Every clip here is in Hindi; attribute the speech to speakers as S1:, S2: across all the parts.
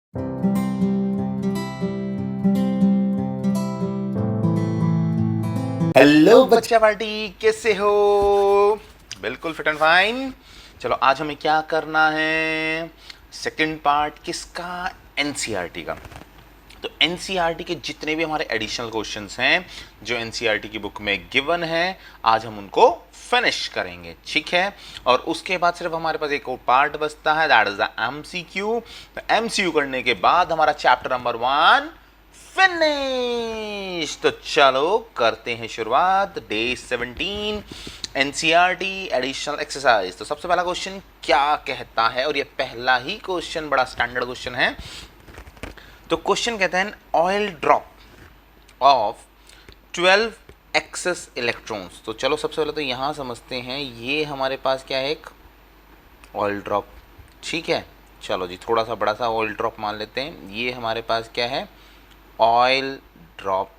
S1: हेलो बच्चा पार्टी, कैसे हो? बिल्कुल फिट एंड फाइन। चलो आज हमें क्या करना है? सेकंड पार्ट किसका? एनसीईआरटी का। तो एनसीईआरटी के जितने भी हमारे एडिशनल क्वेश्चंस हैं जो एनसीईआरटी की बुक में गिवन है, आज हम उनको फिनिश करेंगे, ठीक है? और उसके बाद सिर्फ हमारे पास एक और पार्ट बचता है, दैट इज द एमसीक्यू। तो एमसीक्यू करने के बाद हमारा चैप्टर नंबर 1 फिनिश। तो चलो करते हैं शुरुआत। Day 17 NCERT additional exercise. तो सबसे पहला क्वेश्चन क्या कहता है, और ये पहला ही क्वेश्चन बड़ा स्टैंडर्ड क्वेश्चन है। तो क्वेश्चन कहते हैं oil drop of 12 excess electrons. तो चलो सबसे पहले तो यहां समझते हैं, ये हमारे पास क्या है? एक ऑयल ड्रॉप, ठीक है। चलो जी, थोड़ा सा बड़ा सा ऑयल ड्रॉप मान लेते हैं। ये हमारे पास क्या है? Oil drop.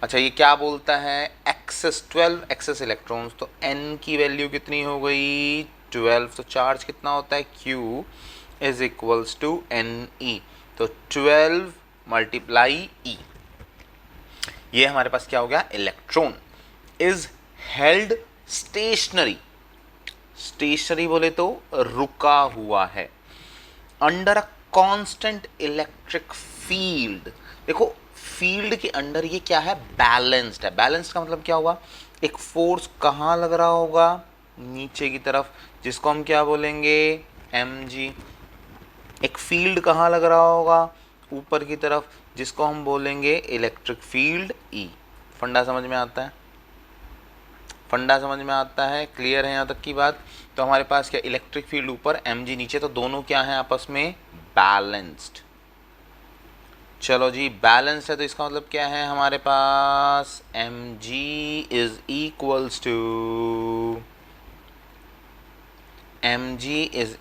S1: अच्छा, ये क्या बोलता है? Excess 12 excess electrons. तो n की वैल्यू कितनी हो गई? 12। तो चार्ज कितना होता है? Q is equals to Ne। तो 12 मल्टीप्लाई E। ये हमारे पास क्या हो गया? Electron is held stationary. Stationary बोले तो रुका हुआ है, under a constant electric field. देखो, फील्ड के अंडर ये क्या है? बैलेंस्ड है। बैलेंस्ड का मतलब क्या हुआ? एक फोर्स कहाँ लग रहा होगा? नीचे की तरफ, जिसको हम क्या बोलेंगे? mg। एक फील्ड कहाँ लग रहा होगा? ऊपर की तरफ, जिसको हम बोलेंगे इलेक्ट्रिक फील्ड E। फंडा समझ में आता है? फंडा समझ में आता है? क्लियर है यहाँ तक की बात? तो हमारे पास क्या? इलेक्ट्रिक फील्ड ऊपर, mg नीचे, तो दोनों क्या है आपस में? बैलेंस्ड। चलो जी, बैलेंस है तो इसका मतलब क्या है हमारे पास? mg is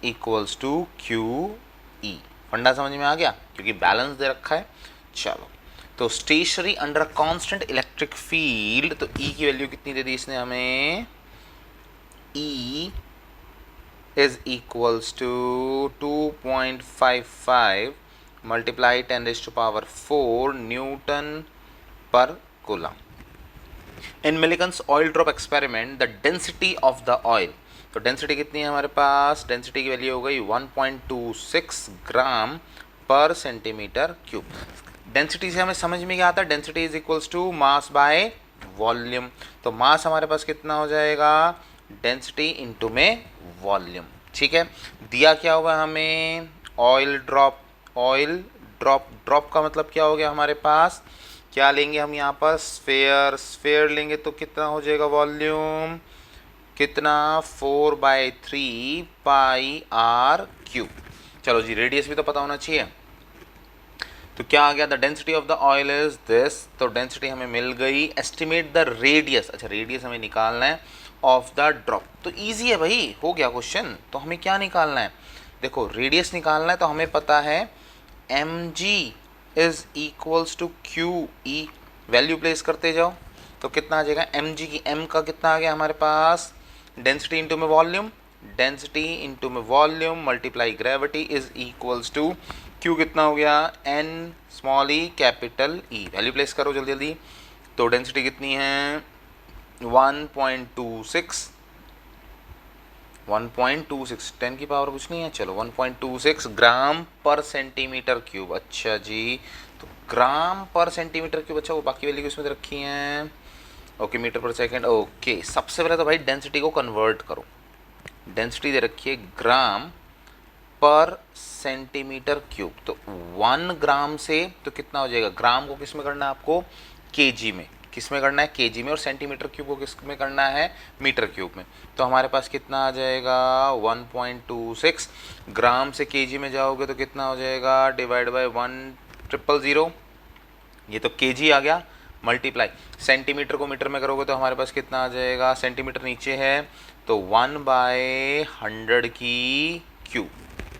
S1: equals to QE। फंडा समझ में आ गया? क्योंकि बैलेंस दे रखा है। चलो, तो stationary under a constant electric field. तो E की वैल्यू कितनी दे दी इसने हमें? E is equals to 2.55 multiply 10⁴ newton per coulomb. In Millikan's oil drop experiment the density of the oil. तो डेंसिटी कितनी है हमारे पास? डेंसिटी की वैल्यू हो गई 1.26 ग्राम पर सेंटीमीटर क्यूब। डेंसिटी से हमें समझ में क्या आता है? Density is equals to mass by volume. तो मास हमारे पास कितना हो जाएगा? डेंसिटी इंटू में वॉल्यूम, ठीक है। दिया क्या हुआ हमें? Oil drop. Oil drop, drop का मतलब क्या हो गया हमारे पास? क्या लेंगे हम यहाँ पर? स्फेयर। स्फेयर लेंगे तो कितना हो जाएगा वॉल्यूम? कितना? 4/3 पाई आर क्यूब। चलो जी, रेडियस भी तो पता होना चाहिए। तो क्या आ गया? The density of the oil is this. तो डेंसिटी हमें मिल गई। Estimate the radius. अच्छा, रेडियस हमें निकालना है ऑफ द ड्रॉप। तो इजी है भाई, हो गया क्वेश्चन। तो हमें क्या निकालना है? देखो, रेडियस निकालना है तो हमें पता है mg is equals to QE। Value place करते जाओ तो कितना आ जाएगा? mg की m का कितना आ गया हमारे पास? डेंसिटी इंटू में वॉल्यूम। डेंसिटी इंटू में volume multiply gravity is equals to Q कितना हो गया? n small e capital E। Value place करो जल्दी जल्दी। तो डेंसिटी कितनी है? 1.26। 1.26 10 की पावर कुछ नहीं है। चलो, 1.26 ग्राम पर सेंटीमीटर क्यूब। अच्छा जी, तो ग्राम पर सेंटीमीटर क्यूब। अच्छा, वो बाकी वैल्यू किसमें रखी हैं? ओके, मीटर पर सेकंड। ओके, सबसे पहले तो भाई डेंसिटी को कन्वर्ट करो। डेंसिटी दे रखी है ग्राम पर सेंटीमीटर क्यूब। तो 1 ग्राम से तो कितना हो जाएगा? ग्राम को किस में करना है आपको? केजी में। किस में करना है? केजी में। और सेंटीमीटर क्यूब को किस में करना है? मीटर क्यूब में। तो हमारे पास कितना आ जाएगा? 1.26 ग्राम से केजी में जाओगे तो कितना हो जाएगा? Divide by 1,000। ये तो केजी आ गया। मल्टीप्लाई सेंटीमीटर को मीटर में करोगे तो हमारे पास कितना आ जाएगा? सेंटीमीटर नीचे है तो 1/100 की क्यूब।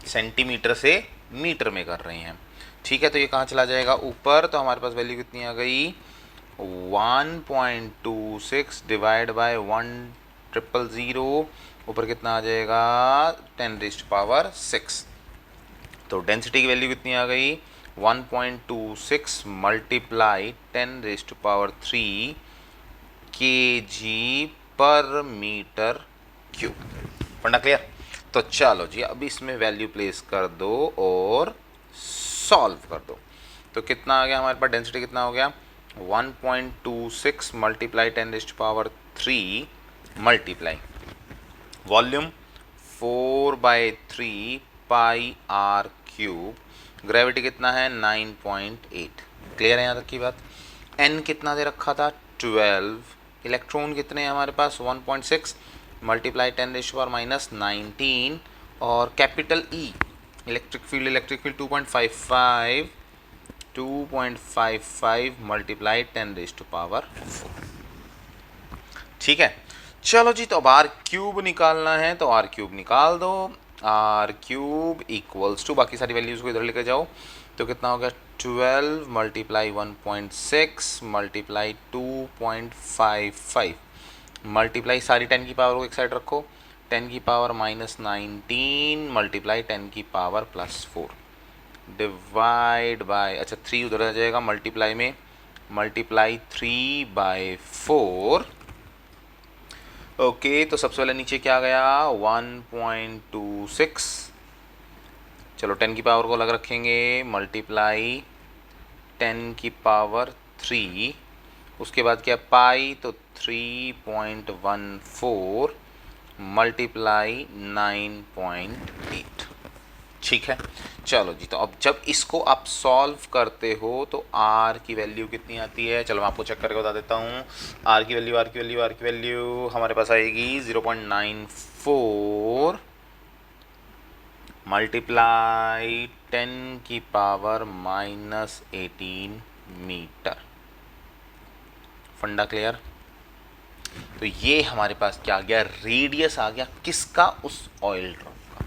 S1: सेंटीमीटर से मीटर में कर रहे हैं, ठीक है। तो ये कहाँ चला जाएगा? ऊपर। तो हमारे पास वैल्यू कितनी आ गई? 1.26 डिवाइड बाय 1,000। ऊपर कितना आ जाएगा? 10⁻⁶। तो डेंसिटी की वैल्यू कितनी आ गई 1.26 मल्टीप्लाई 10⁻³ kg पर मीटर क्यूब। फंडा क्लियर? तो चलो जी अब इसमें वैल्यू प्लेस कर दो और सॉल्व कर दो। तो कितना आ गया हमारे पास, डेंसिटी कितना हो गया 1.26 multiply 10⁻³ multiply volume 4/3 pi R cube, gravity कितना है 9.8। क्लियर है यहाँ तक की बात? एन कितना दे रखा था 12, इलेक्ट्रॉन कितने हैं हमारे पास 1.6 मल्टीप्लाई 10⁻⁻19 और capital E electric field 2.55 multiply 10⁻⁴। ठीक है, चलो जी तो अब आर क्यूब निकालना है, तो आर क्यूब निकाल दो। आर क्यूब इक्वल्स टू, बाकी सारी वैल्यूज को इधर लेके जाओ, तो कितना हो गया 12 मल्टीप्लाई 1.6 मल्टीप्लाई 2.55 मल्टीप्लाई सारी 10 की पावर को एक साइड रखो, 10 की पावर -19 मल्टीप्लाई 10 की पावर +4 डिवाइड बाय, अच्छा 3 उधर आ जाएगा मल्टीप्लाई में, मल्टीप्लाई 3/4। ओके, तो सबसे पहले नीचे क्या गया 1.26, चलो 10 की पावर को अलग रखेंगे, मल्टीप्लाई 10 की पावर 3, उसके बाद क्या पाई, तो 3.14 मल्टीप्लाई 9.8। ठीक है, चलो जी तो अब जब इसको आप सॉल्व करते हो तो आर की वैल्यू कितनी आती है, चलो मैं आपको चेक करके बता देता हूँ। आर की वैल्यू हमारे पास आएगी 0.94 मल्टीप्लाई 10 की पावर -18 मीटर। फंडा क्लियर? तो ये हमारे पास क्या आ गया, रेडियस आ गया किसका, उस ऑयल ड्रॉप का।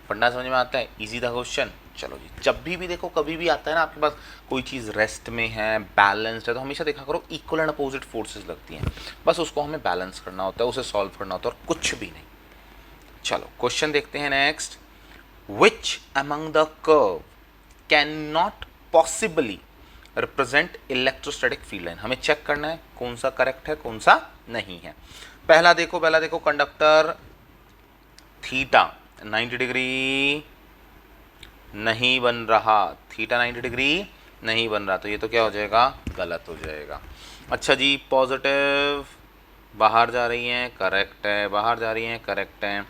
S1: फंडा समझ में आता है? इजी था क्वेश्चन। चलो जी, जब भी देखो कभी भी आता है ना आपके पास कोई चीज़ रेस्ट में है, बैलेंस्ड है, तो हमेशा देखा करो इक्वल एंड अपोजिट फोर्सेस लगती हैं, बस उसको हमें बैलेंस करना होता है, उसे सॉल्व करना होता है और कुछ भी नहीं। चलो क्वेश्चन देखते हैं next. Which among the curve can not possibly represent electrostatic field line, हमें चेक करना है कौन सा करेक्ट है कौन सा नहीं है। पहला देखो कंडक्टर थीटा 90 डिग्री नहीं बन रहा, थीटा 90 डिग्री नहीं बन रहा, तो ये तो क्या हो जाएगा, गलत हो जाएगा। अच्छा जी, पॉजिटिव बाहर जा रही हैं, करेक्ट है, बाहर जा रही हैं, करेक्ट है।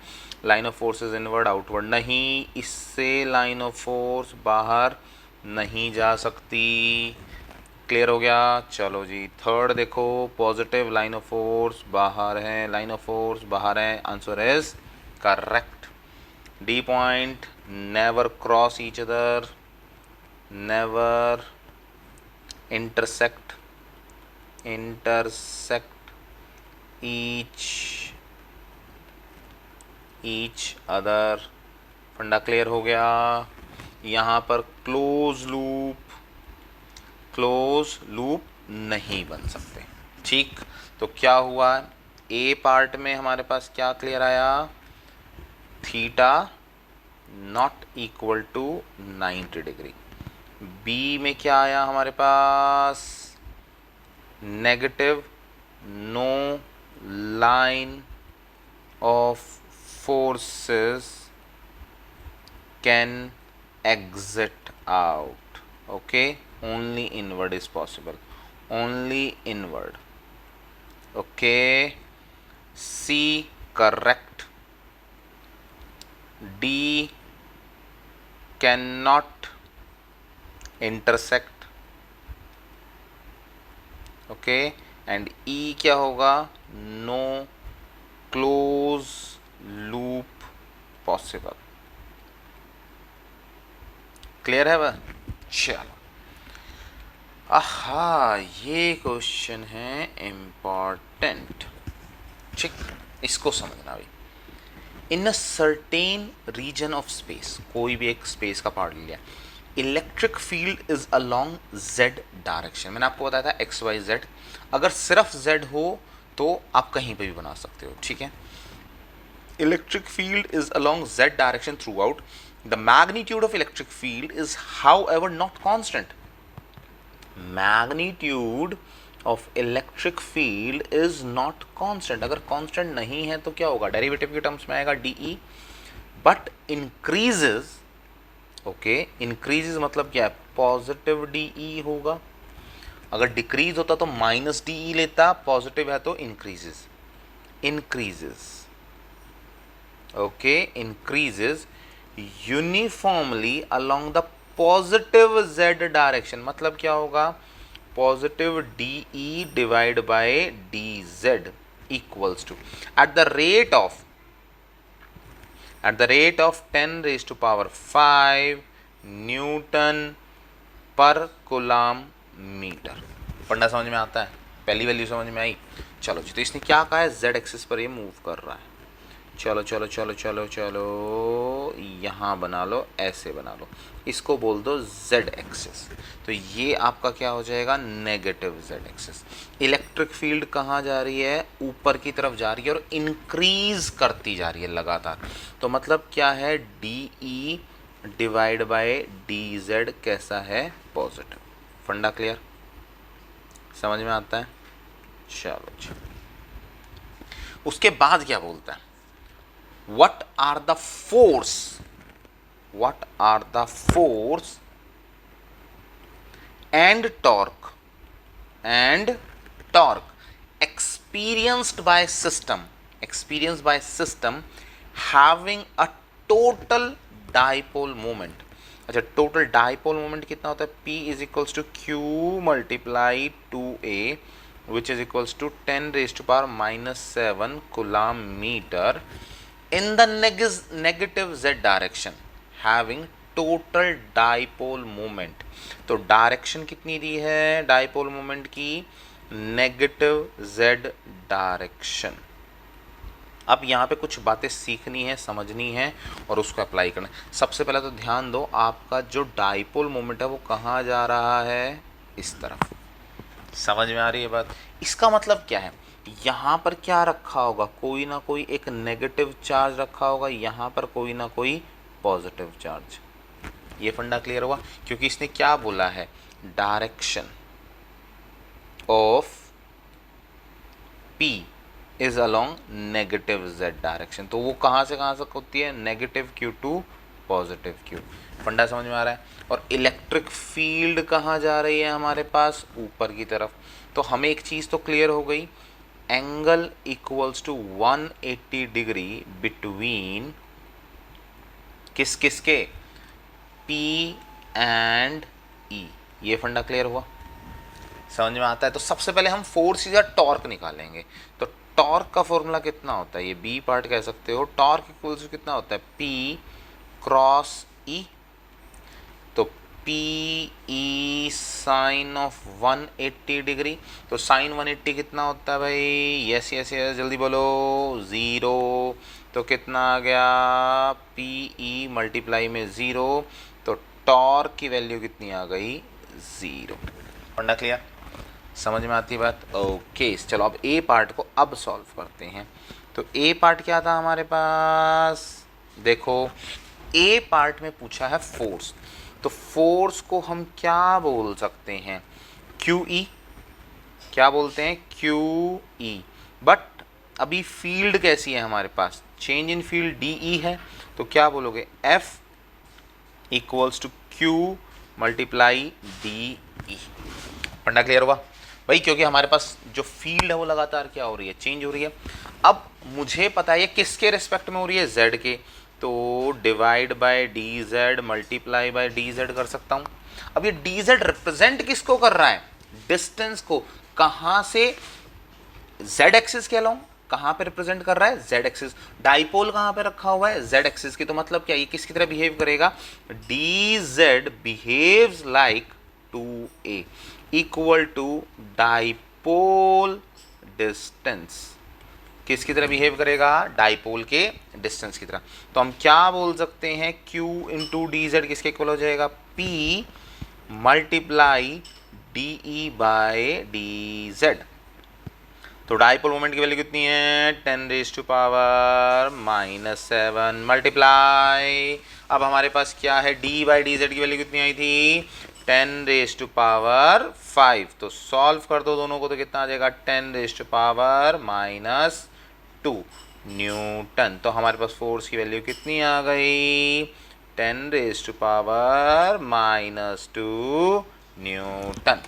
S1: Line of force is inward outward, नहीं, इससे लाइन ऑफ फोर्स बाहर नहीं जा सकती। क्लियर हो गया? चलो जी, थर्ड देखो, पॉजिटिव लाइन ऑफ फोर्स बाहर है, लाइन ऑफ फोर्स बाहर है, answer is correct. D point never cross each other, never intersect each other। फंडा क्लियर हो गया? यहाँ पर क्लोज लूप नहीं बन सकते। ठीक, तो क्या हुआ, ए पार्ट में हमारे पास क्या क्लियर आया, theta not equal to 90 degree. B में क्या आया हमारे पास, negative, no line of forces can exit out. Okay, only inward is possible, only inward. Okay, C correct, D can not intersect, okay, and E क्या होगा, no close loop possible. Clear है वह? चलो, आहा, ये क्वेश्चन है इम्पॉर्टेंट। ठीक, इसको समझना भाई। In a certain region of space, कोई भी एक स्पेस का पार्ट लिया, electric field is along Z direction. मैंने आपको बताया था एक्स वाई जेड, अगर सिर्फ जेड हो तो आप कहीं पे भी बना सकते हो। ठीक है, electric field is along Z direction through out the magnitude of electric field is how ever not constant. Magnitude of electric field is not constant. अगर कॉन्स्टेंट नहीं है तो क्या होगा, डेरिवेटिव के टर्म्स में आएगा D, but increases, okay, increases मतलब क्या है, पॉजिटिव डी होगा। अगर डिक्रीज होता तो माइनस डी लेता, पॉजिटिव है तो increases, increases, okay, increases uniformly along the positive z direction। मतलब क्या होगा, positive D divide by D Z equals to at the rate of 10 raised to power 5 newton per coulomb metre. पढ़ना समझ में आता है, पहली वैल्यू समझ में आई। चलो जी, तो इसने क्या कहा है, z एक्सिस पर ये मूव कर रहा है। चलो चलो चलो चलो चलो, यहाँ बना लो, ऐसे बना लो, इसको बोल दो z एक्सिस। तो ये आपका क्या हो जाएगा, negative z axis. Electric field कहाँ जा रही है, ऊपर की तरफ जा रही है और इंक्रीज करती जा रही है लगातार। तो मतलब क्या है, D E divide by D Z कैसा है, पॉजिटिव। फंडा क्लियर, समझ में आता है। चलो जी, उसके बाद क्या बोलता है, what are the force and torque experienced by system having a total dipole moment। अच्छा, टोटल डाइपोल मोमेंट कितना होता है, P is equals to Q multiply 2a which is equals to 10 raise to power -7 coulomb metre in the negative z direction having total dipole moment। तो डायरेक्शन कितनी दी है डाइपोल मोमेंट की, नेगेटिव z डायरेक्शन। अब यहाँ पे कुछ बातें सीखनी है, समझनी है और उसको अप्लाई करना है। सबसे पहले तो ध्यान दो, आपका जो डाइपोल मोमेंट है वो कहाँ जा रहा है, इस तरफ। समझ में आ रही है बात। इसका मतलब क्या है, यहाँ पर क्या रखा होगा, कोई ना कोई एक नेगेटिव चार्ज रखा होगा, यहाँ पर कोई ना कोई पॉजिटिव चार्ज। ये फंडा क्लियर हुआ, क्योंकि इसने क्या बोला है, direction of P is along negative z direction. तो वो कहाँ से होती है, negative Q to positive Q। फंडा समझ में आ रहा है। और इलेक्ट्रिक फील्ड कहाँ जा रही है हमारे पास, ऊपर की तरफ। तो हमें एक चीज़ तो क्लियर हो गई, angle equals to 180 degree between किस किस के, P एंड E। ये फंडा क्लियर हुआ, समझ में आता है। तो सबसे पहले हम फोर्स या टॉर्क निकालेंगे। तो टॉर्क का फॉर्मूला कितना होता है, ये बी पार्ट कह सकते हो, टॉर्क इक्वल्स टू कितना होता है, P क्रॉस E। तो P E sine of 180 degree. तो साइन 180 कितना होता है भाई, यस यस यस, जल्दी बोलो, 0। तो कितना आ गया, P E मल्टीप्लाई में 0, तो टॉर्क की वैल्यू कितनी आ गई, 0। पढ़ना क्लियर, समझ में आती है बात। ओके, चलो अब ए पार्ट को अब सॉल्व करते हैं। तो ए पार्ट क्या था हमारे पास, देखो ए पार्ट में पूछा है फोर्स। तो फोर्स को हम क्या बोल सकते हैं, क्यू ई, क्या बोलते हैं, क्यू ई। बट अभी फील्ड कैसी है हमारे पास, change in field D E है। तो क्या बोलोगे, F equals to Q multiply D E. पढ़ना क्लियर हुआ भाई, क्योंकि हमारे पास जो फील्ड है वो लगातार क्या हो रही है, चेंज हो रही है। अब मुझे पता है ये किसके रिस्पेक्ट में हो रही है, जेड के। तो divide by D Z multiply by D Z कर सकता हूँ। अब ये डी जेड रिप्रेजेंट किसको कर रहा है, डिस्टेंस को। कहाँ से, जेड एक्सिस के अलोंग, कहाँ पे रिप्रेजेंट कर रहा है, जेड एक्सिस। डाइपोल कहाँ पे रखा हुआ है, जेड एक्सिस की। तो मतलब क्या, ये किसकी तरह बिहेव करेगा, D Z behaves like 2a equal to dipole distance. किसकी तरह बिहेव करेगा, डाइपोल के डिस्टेंस की तरह। तो हम क्या बोल सकते हैं, Q इंटू डी जेड किसके इक्वल हो जाएगा, P मल्टीप्लाई डी ई बाय डी जेड। तो डाइपोल मोमेंट की वैल्यू कितनी है, 10 रेज टू पावर -7 मल्टीप्लाई अब हमारे पास क्या है, डी बाई डी जेड की वैल्यू कितनी आई थी 10⁵ तो सॉल्व कर दो दोनों को तो कितना आ जाएगा 10⁻⁻² न्यूटन। तो हमारे पास फोर्स की वैल्यू कितनी आ गई 10⁻⁻² न्यूटन।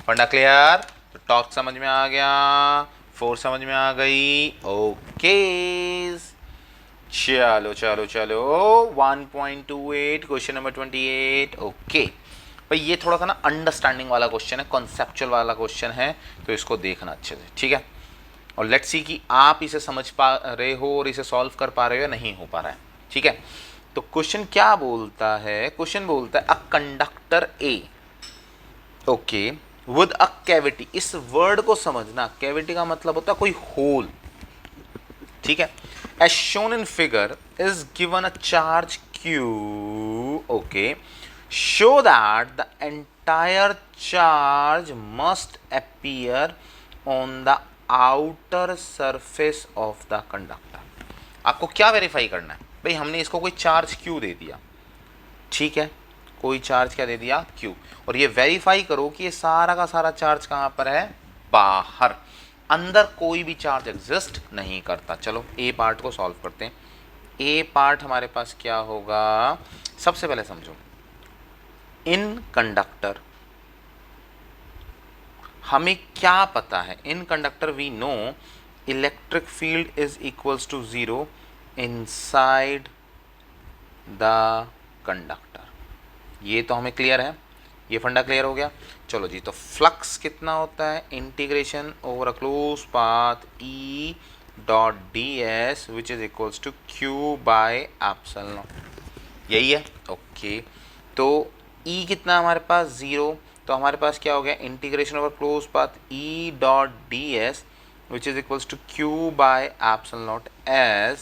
S1: फंडा क्लियर? तो टॉर्क समझ में आ गया, फोर्स समझ में आ गई। ओके चलो चलो चलो 1.28 क्वेश्चन नंबर 28। ओके भाई ये थोड़ा सा ना अंडरस्टैंडिंग वाला क्वेश्चन है, कॉन्सेप्चुअल वाला क्वेश्चन है, तो इसको देखना अच्छे से, ठीक है। और लेट्स सी कि आप इसे समझ पा रहे हो और इसे सॉल्व कर पा रहे हो या नहीं हो पा रहा है, ठीक है। तो क्वेश्चन क्या बोलता है, क्वेश्चन बोलता है a conductor A, okay, with a cavity. इस वर्ड को समझना, कैविटी का मतलब होता है कोई होल, ठीक है। As shown in figure is given a charge Q, okay, show that the entire charge must appear on the outer surface of the conductor। आपको क्या वेरीफाई करना है भाई, हमने इसको कोई चार्ज Q दे दिया, ठीक है, कोई चार्ज क्या दे दिया Q, और ये वेरीफाई करो कि ये सारा का सारा चार्ज कहां पर है, बाहर, अंदर कोई भी चार्ज एग्जिस्ट नहीं करता। चलो ए पार्ट को सॉल्व करते हैं। ए पार्ट हमारे पास क्या होगा, सबसे पहले समझो, इन कंडक्टर हमें क्या पता है, in conductor we know electric field is equals to 0 inside the conductor. ये तो हमें क्लियर है, ये फंडा क्लियर हो गया। चलो जी, तो फ्लक्स कितना होता है, integration over a close path E dot ds which is equals to Q by epsilon naught, यही है। ओके, तो E कितना हमारे पास 0, तो हमारे पास क्या हो गया, integration over close path E dot ds which is equals to Q by epsilon naught as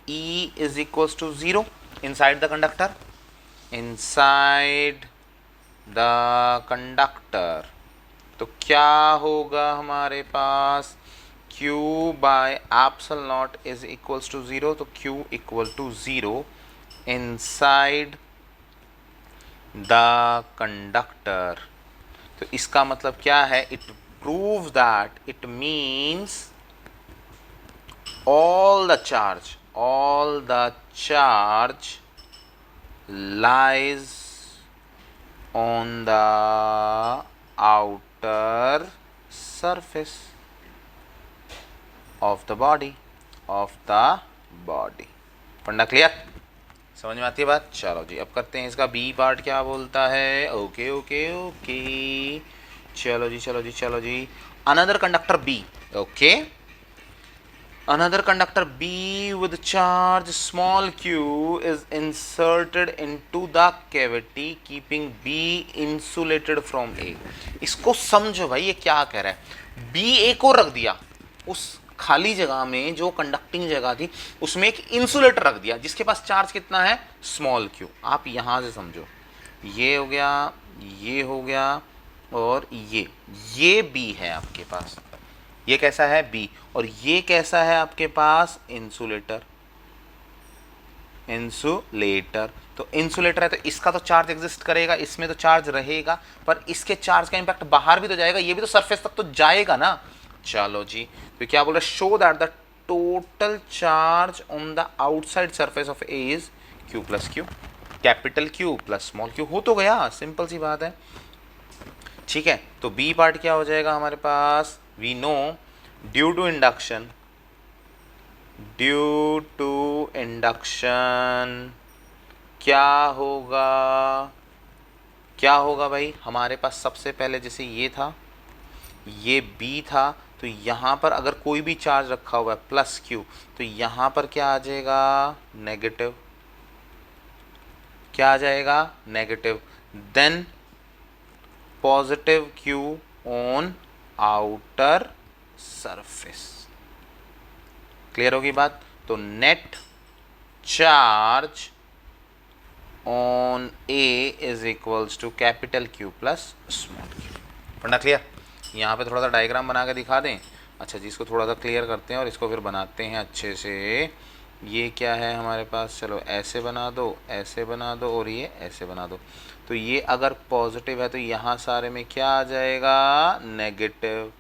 S1: E is equals to 0 inside the conductor, inside the conductor. तो क्या होगा हमारे पास, Q by epsilon naught is equals to 0, तो Q equal to 0 inside the conductor. तो इसका मतलब क्या है, it proves that it means all the charge lies on the outer surface of the body, फंडा क्लियर, समझ में आती है बात। चलो जी, अब करते हैं इसका बी पार्ट क्या बोलता है। ओके ओके ओके, चलो जी चलो जी चलो जी, another conductor B, okay, another conductor B with charge small q is inserted into the cavity keeping B insulated from A। इसको समझो भाई, ये क्या कह रहा है, B A को रख दिया, उस खाली जगह में जो कंडक्टिंग जगह थी उसमें एक इंसुलेटर रख दिया जिसके पास चार्ज कितना है स्मॉल q। आप यहां से समझो, ये हो गया, ये हो गया, और ये B है आपके पास, ये कैसा है बी, और ये कैसा है आपके पास इंसुलेटर, तो इंसुलेटर है तो इसका तो चार्ज एग्जिस्ट करेगा, इसमें तो चार्ज रहेगा, पर इसके चार्ज का इंपैक्ट बाहर भी तो जाएगा, ये भी तो सरफेस तक तो जाएगा ना। चलो जी, तो क्या बोल रहा है, show that the total charge on the outside surface of A is Q plus Q, capital Q plus small q। हो तो गया, सिंपल सी बात है, ठीक है। तो बी पार्ट क्या हो जाएगा हमारे पास, we know due to induction क्या होगा भाई, हमारे पास सबसे पहले जैसे ये था, ये B था, तो यहाँ पर अगर कोई भी चार्ज रखा हुआ है प्लस Q, तो यहाँ पर क्या आ जाएगा नेगेटिव, क्या आ जाएगा negative, then positive Q on outer surface. Clear होगी बात। तो net charge on A is equals to capital Q plus small q। पढ़ना क्लियर। यहाँ पे थोड़ा सा डायग्राम बना के दिखा दें। अच्छा जी, इसको थोड़ा सा क्लियर करते हैं और इसको फिर बनाते हैं अच्छे से ये क्या है हमारे पास, चलो ऐसे बना दो, ऐसे बना दो और ये ऐसे बना दो। तो ये अगर पॉजिटिव है तो यहाँ सारे में क्या आ जाएगा, नेगेटिव।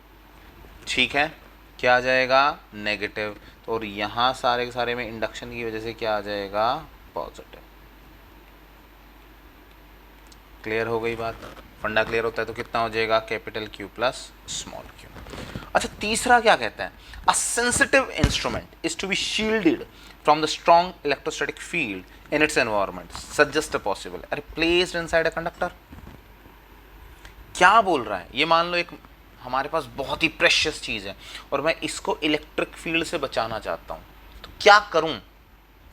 S1: ठीक है, क्या आ जाएगा, नेगेटिव। तो और यहाँ सारे के सारे में इंडक्शन की वजह से क्या आ जाएगा, पॉजिटिव। क्लियर हो गई बात। फंडा क्लियर होता है तो कितना हो जाएगा, capital Q plus small q। अच्छा, तीसरा क्या कहता है, a sensitive instrument is to be shielded from the strong electrostatic field in its environment suggest a possible are placed inside a conductor. क्या बोल रहा है, ये मान लो एक हमारे पास बहुत ही प्रेशियस चीज है और मैं इसको इलेक्ट्रिक फील्ड से बचाना चाहता हूं, तो क्या करूं।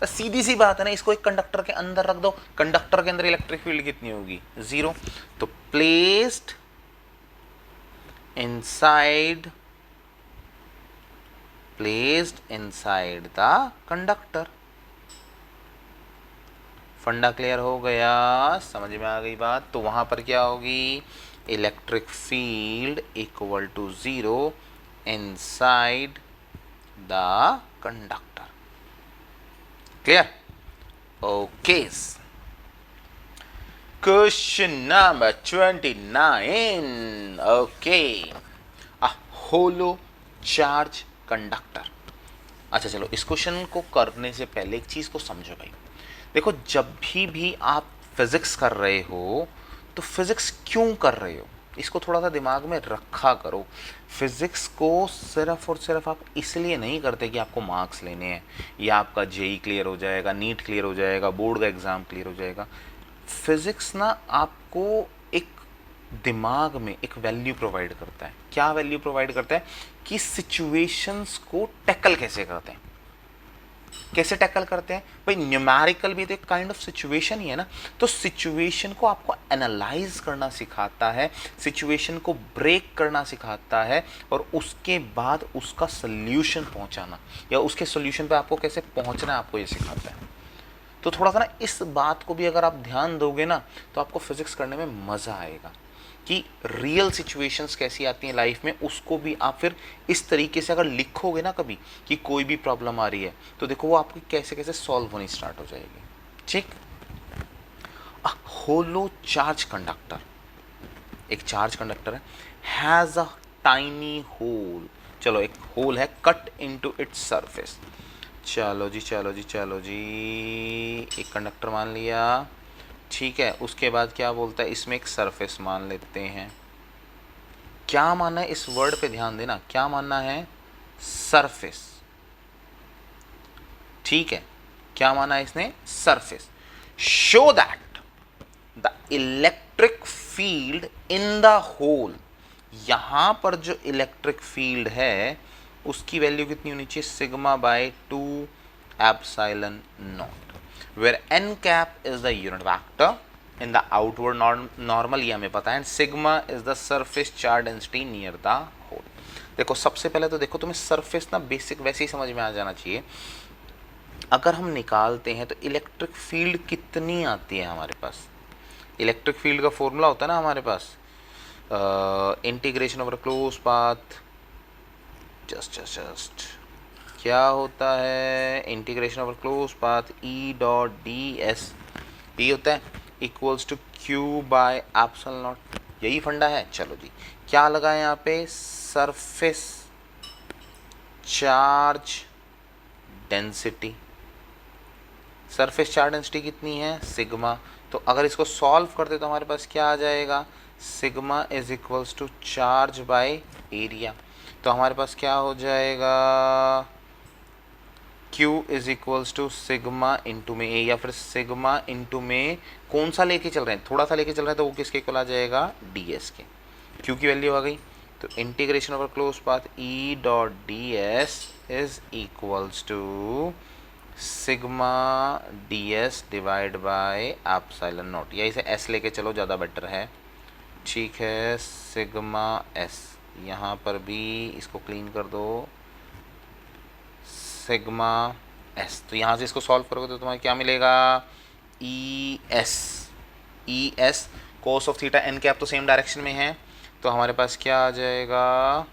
S1: तो सीधी सी बात है ना, इसको एक कंडक्टर के अंदर रख दो, कंडक्टर के अंदर इलेक्ट्रिक फील्ड कितनी होगी, 0। तो प्लेस्ड इनसाइड द कंडक्टर। फंडा क्लियर हो गया, समझ में आ गई बात। तो वहां पर क्या होगी, electric field equal to 0 inside the conductor. Clear, okay. Question number 29, okay, a hollow charge conductor. अच्छा चलो, इस क्वेश्चन को करने से पहले एक चीज को समझो भाई। देखो, जब भी आप फिजिक्स कर रहे हो तो फिजिक्स क्यों कर रहे हो, इसको थोड़ा सा दिमाग में रखा करो। फिजिक्स को सिर्फ और सिर्फ आप इसलिए नहीं करते कि आपको मार्क्स लेने हैं या आपका जेई क्लियर हो जाएगा, नीट क्लियर हो जाएगा, बोर्ड का एग्जाम क्लियर हो जाएगा। फिजिक्स ना आपको एक दिमाग में एक वैल्यू प्रोवाइड करता है। क्या वैल्यू प्रोवाइड करता है, कि सिचुएशंस को टैकल कैसे करते हैं। कैसे टैकल करते हैं भाई, न्यूमेरिकल भी तो एक काइंड ऑफ सिचुएशन ही है ना। तो सिचुएशन को आपको एनालाइज करना सिखाता है, सिचुएशन को ब्रेक करना सिखाता है और उसके बाद उसका सोल्यूशन पहुंचाना या उसके सोल्यूशन पे आपको कैसे पहुंचना है, आपको ये सिखाता है। तो थोड़ा सा ना इस बात को भी अगर आप ध्यान दोगे ना तो आपको फिजिक्स करने में मज़ा आएगा कि रियल सिचुएशंस कैसी आती हैं लाइफ में, उसको भी आप फिर इस तरीके से अगर लिखोगे ना कभी कि कोई भी प्रॉब्लम आ रही है तो देखो वो आपकी कैसे कैसे सॉल्व होनी स्टार्ट हो जाएगी। ठीक, होलो चार्ज कंडक्टर, एक चार्ज कंडक्टर है, हैज़ अ टाइनी होल। चलो, एक होल है कट इनटू इट्स सरफेस। चलो जी, चलो जी, चलो जी, एक कंडक्टर मान लिया। ठीक है, उसके बाद क्या बोलता है, इसमें एक सरफेस मान लेते हैं। क्या मानना है, इस वर्ड पे ध्यान देना, क्या मानना है, सरफेस। ठीक है, क्या माना है इसने, surface. Show that the electric field in the hole, यहां पर जो इलेक्ट्रिक फील्ड है उसकी वैल्यू कितनी होनी चाहिए, sigma by 2 epsilon naught, where n cap is the unit vector in the outward normal, ये हमें पता है, and sigma is the surface charge density near the hole. देखो, सबसे पहले तो देखो तुम्हें सरफेस ना बेसिक वैसे ही समझ में आ जाना चाहिए। अगर हम निकालते हैं तो इलेक्ट्रिक फील्ड कितनी आती है हमारे पास, इलेक्ट्रिक फील्ड का फॉर्मूला होता है ना हमारे पास, integration over close path, just क्या होता है, integration over close path E dot D S, ये होता है equals to Q by epsilon naught. यही फंडा है। चलो जी, क्या लगा है यहाँ पे, surface charge density, surface charge density कितनी है, सिग्मा। तो अगर इसको सॉल्व करते तो हमारे पास क्या आ जाएगा, sigma is equals to charge by area. तो हमारे पास क्या हो जाएगा, Q is equals to sigma into में ए, या फिर सिग्मा इंटू में कौन सा लेके चल रहे हैं, थोड़ा सा लेके चल रहे हैं तो वो किसके इक्वल आ जाएगा, ds के। Q की वैल्यू आ गई, तो integration over close path E dot D S is equals to sigma ds divide by epsilon naught, या इसे s लेके चलो ज़्यादा बेटर है। ठीक है, सिग्मा s, यहाँ पर भी इसको क्लीन कर दो, सिग्मा s। तो यहाँ से इसको सॉल्व करोगे तो तुम्हें क्या मिलेगा, E S cos of theta n cap तो सेम डायरेक्शन में है, तो हमारे पास क्या आ जाएगा,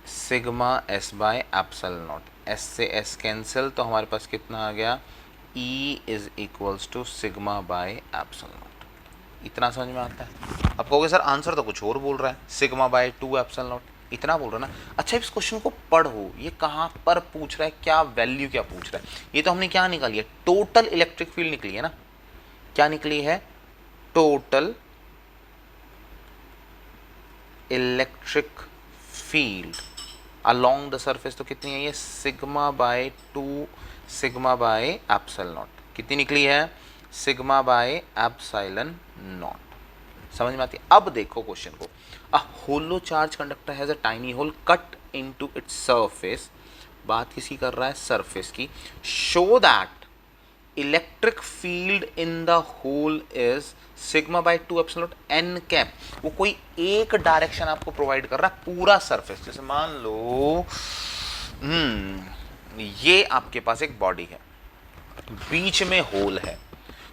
S1: sigma s by epsilon naught. S से एस कैंसिल, तो हमारे पास कितना आ गया, E is equals to sigma by epsilon naught. इतना समझ में आता है। अब कहोगे सर आंसर तो कुछ और बोल रहा है, सिग्मा बाय 2 एप्सिलॉन नॉट, इतना बोल रहा है ना। अच्छा इस क्वेश्चन को पढ़ो, ये कहाँ पर पूछ रहा है, क्या वैल्यू क्या पूछ रहा है। ये तो हमने क्या निकाली है, टोटल इलेक्ट्रिक फील्ड निकली है ना। क्या निकली है, total electric field along the surface, तो कितनी है ये, sigma by 2 sigma by epsilon not. कितनी निकली है, सिग्मा बाय एप्सिलॉन नॉट। समझ में आती है। अब देखो क्वेश्चन को, a hollow charge conductor has a tiny hole cut into its surface, बात किसी कर रहा है, सरफेस की। Show that electric field in the hole is sigma by 2 epsilon naught n cap. वो कोई एक डायरेक्शन आपको प्रोवाइड कर रहा है पूरा सरफेस। जैसे मान लो ये आपके पास एक बॉडी है, बीच में होल है,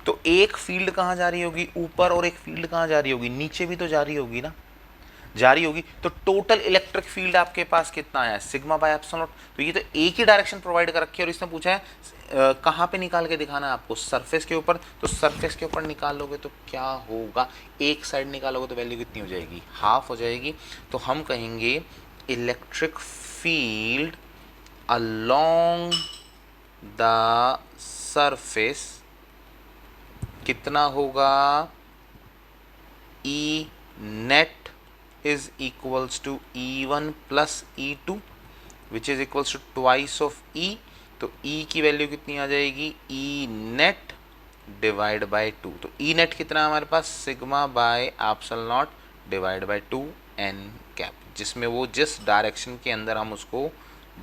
S1: तो एक फील्ड कहां जा रही होगी, ऊपर, और एक फील्ड कहां जा रही होगी, नीचे भी तो जा रही होगी ना, जा रही होगी। तो टोटल इलेक्ट्रिक फील्ड आपके पास कितना आया, सिग्मा बाय एप्सिलॉन नॉट। तो ये तो एक ही डायरेक्शन प्रोवाइड कर रखी है, और इसने पूछा है कहाँ पे निकाल के दिखाना है आपको, सरफेस के ऊपर। तो सरफेस के ऊपर निकालोगे तो क्या होगा, एक साइड निकालोगे तो वैल्यू कितनी हो जाएगी, हाफ हो जाएगी। तो हम कहेंगे electric field along the surface कितना होगा, E net is equals to E1 plus E2 which is equals to twice of E। तो E की वैल्यू कितनी आ जाएगी, E net डिवाइड बाय 2। तो E net कितना हमारे पास, sigma by epsilon naught divide by 2 n cap, जिसमें वो जिस डायरेक्शन के अंदर हम उसको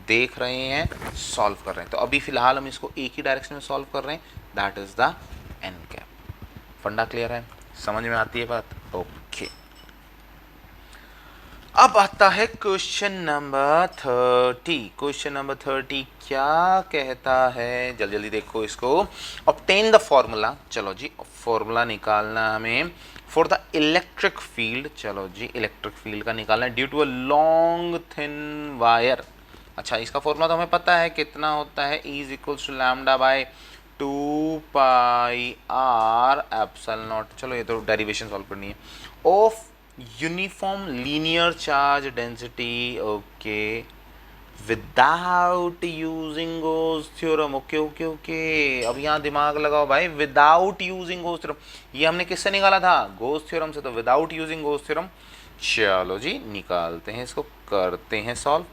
S1: देख रहे हैं, सॉल्व कर रहे हैं। तो अभी फिलहाल हम इसको एक ही डायरेक्शन में सॉल्व कर रहे हैं, that is the n cap. फंडा क्लियर है, समझ में आती है बात, ओके। अब आता है क्वेश्चन नंबर 30। क्वेश्चन नंबर 30 क्या कहता है, जल्दी जल्दी देखो इसको। ऑब्टेन द फॉर्मूला, चलो जी फॉर्मूला निकालना हमें फॉर द इलेक्ट्रिक फील्ड। चलो जी इलेक्ट्रिक फील्ड का निकालना है due to a long thin wire. अच्छा इसका फॉर्मूला तो हमें पता है, कितना होता है, E is equals to lambda by 2 pi R epsilon naught. चलो ये तो डेरिवेशन सॉल्व करनी है। Of uniform linear charge density, okay, without using Gauss theorem. Okay okay okay, अब यहाँ दिमाग लगाओ भाई, विदाउट यूजिंग गोस थ्योरम। ये हमने किससे निकाला था, गोस थ्योरम से, तो विदाउट यूजिंग गोस थ्योरम। चलो जी निकालते हैं इसको, करते हैं सॉल्व।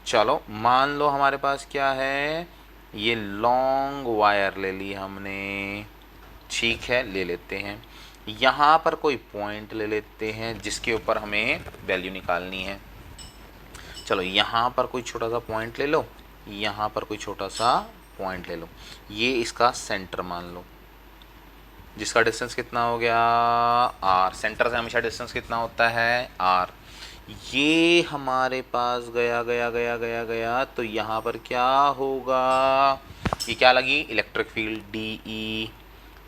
S1: चलो मान लो हमारे पास क्या है, ये लॉन्ग वायर ले ली हमने, ठीक है, ले लेते हैं। यहाँ पर कोई पॉइंट ले लेते हैं जिसके ऊपर हमें वैल्यू निकालनी है। चलो यहाँ पर कोई छोटा सा पॉइंट ले लो, यहाँ पर कोई छोटा सा पॉइंट ले लो, ये इसका सेंटर मान लो, जिसका डिस्टेंस कितना हो गया r। सेंटर से हमेशा डिस्टेंस कितना होता है r। ये हमारे पास गया गया गया गया गया, तो यहाँ पर क्या होगा, ये क्या लगी, इलेक्ट्रिक फील्ड DE।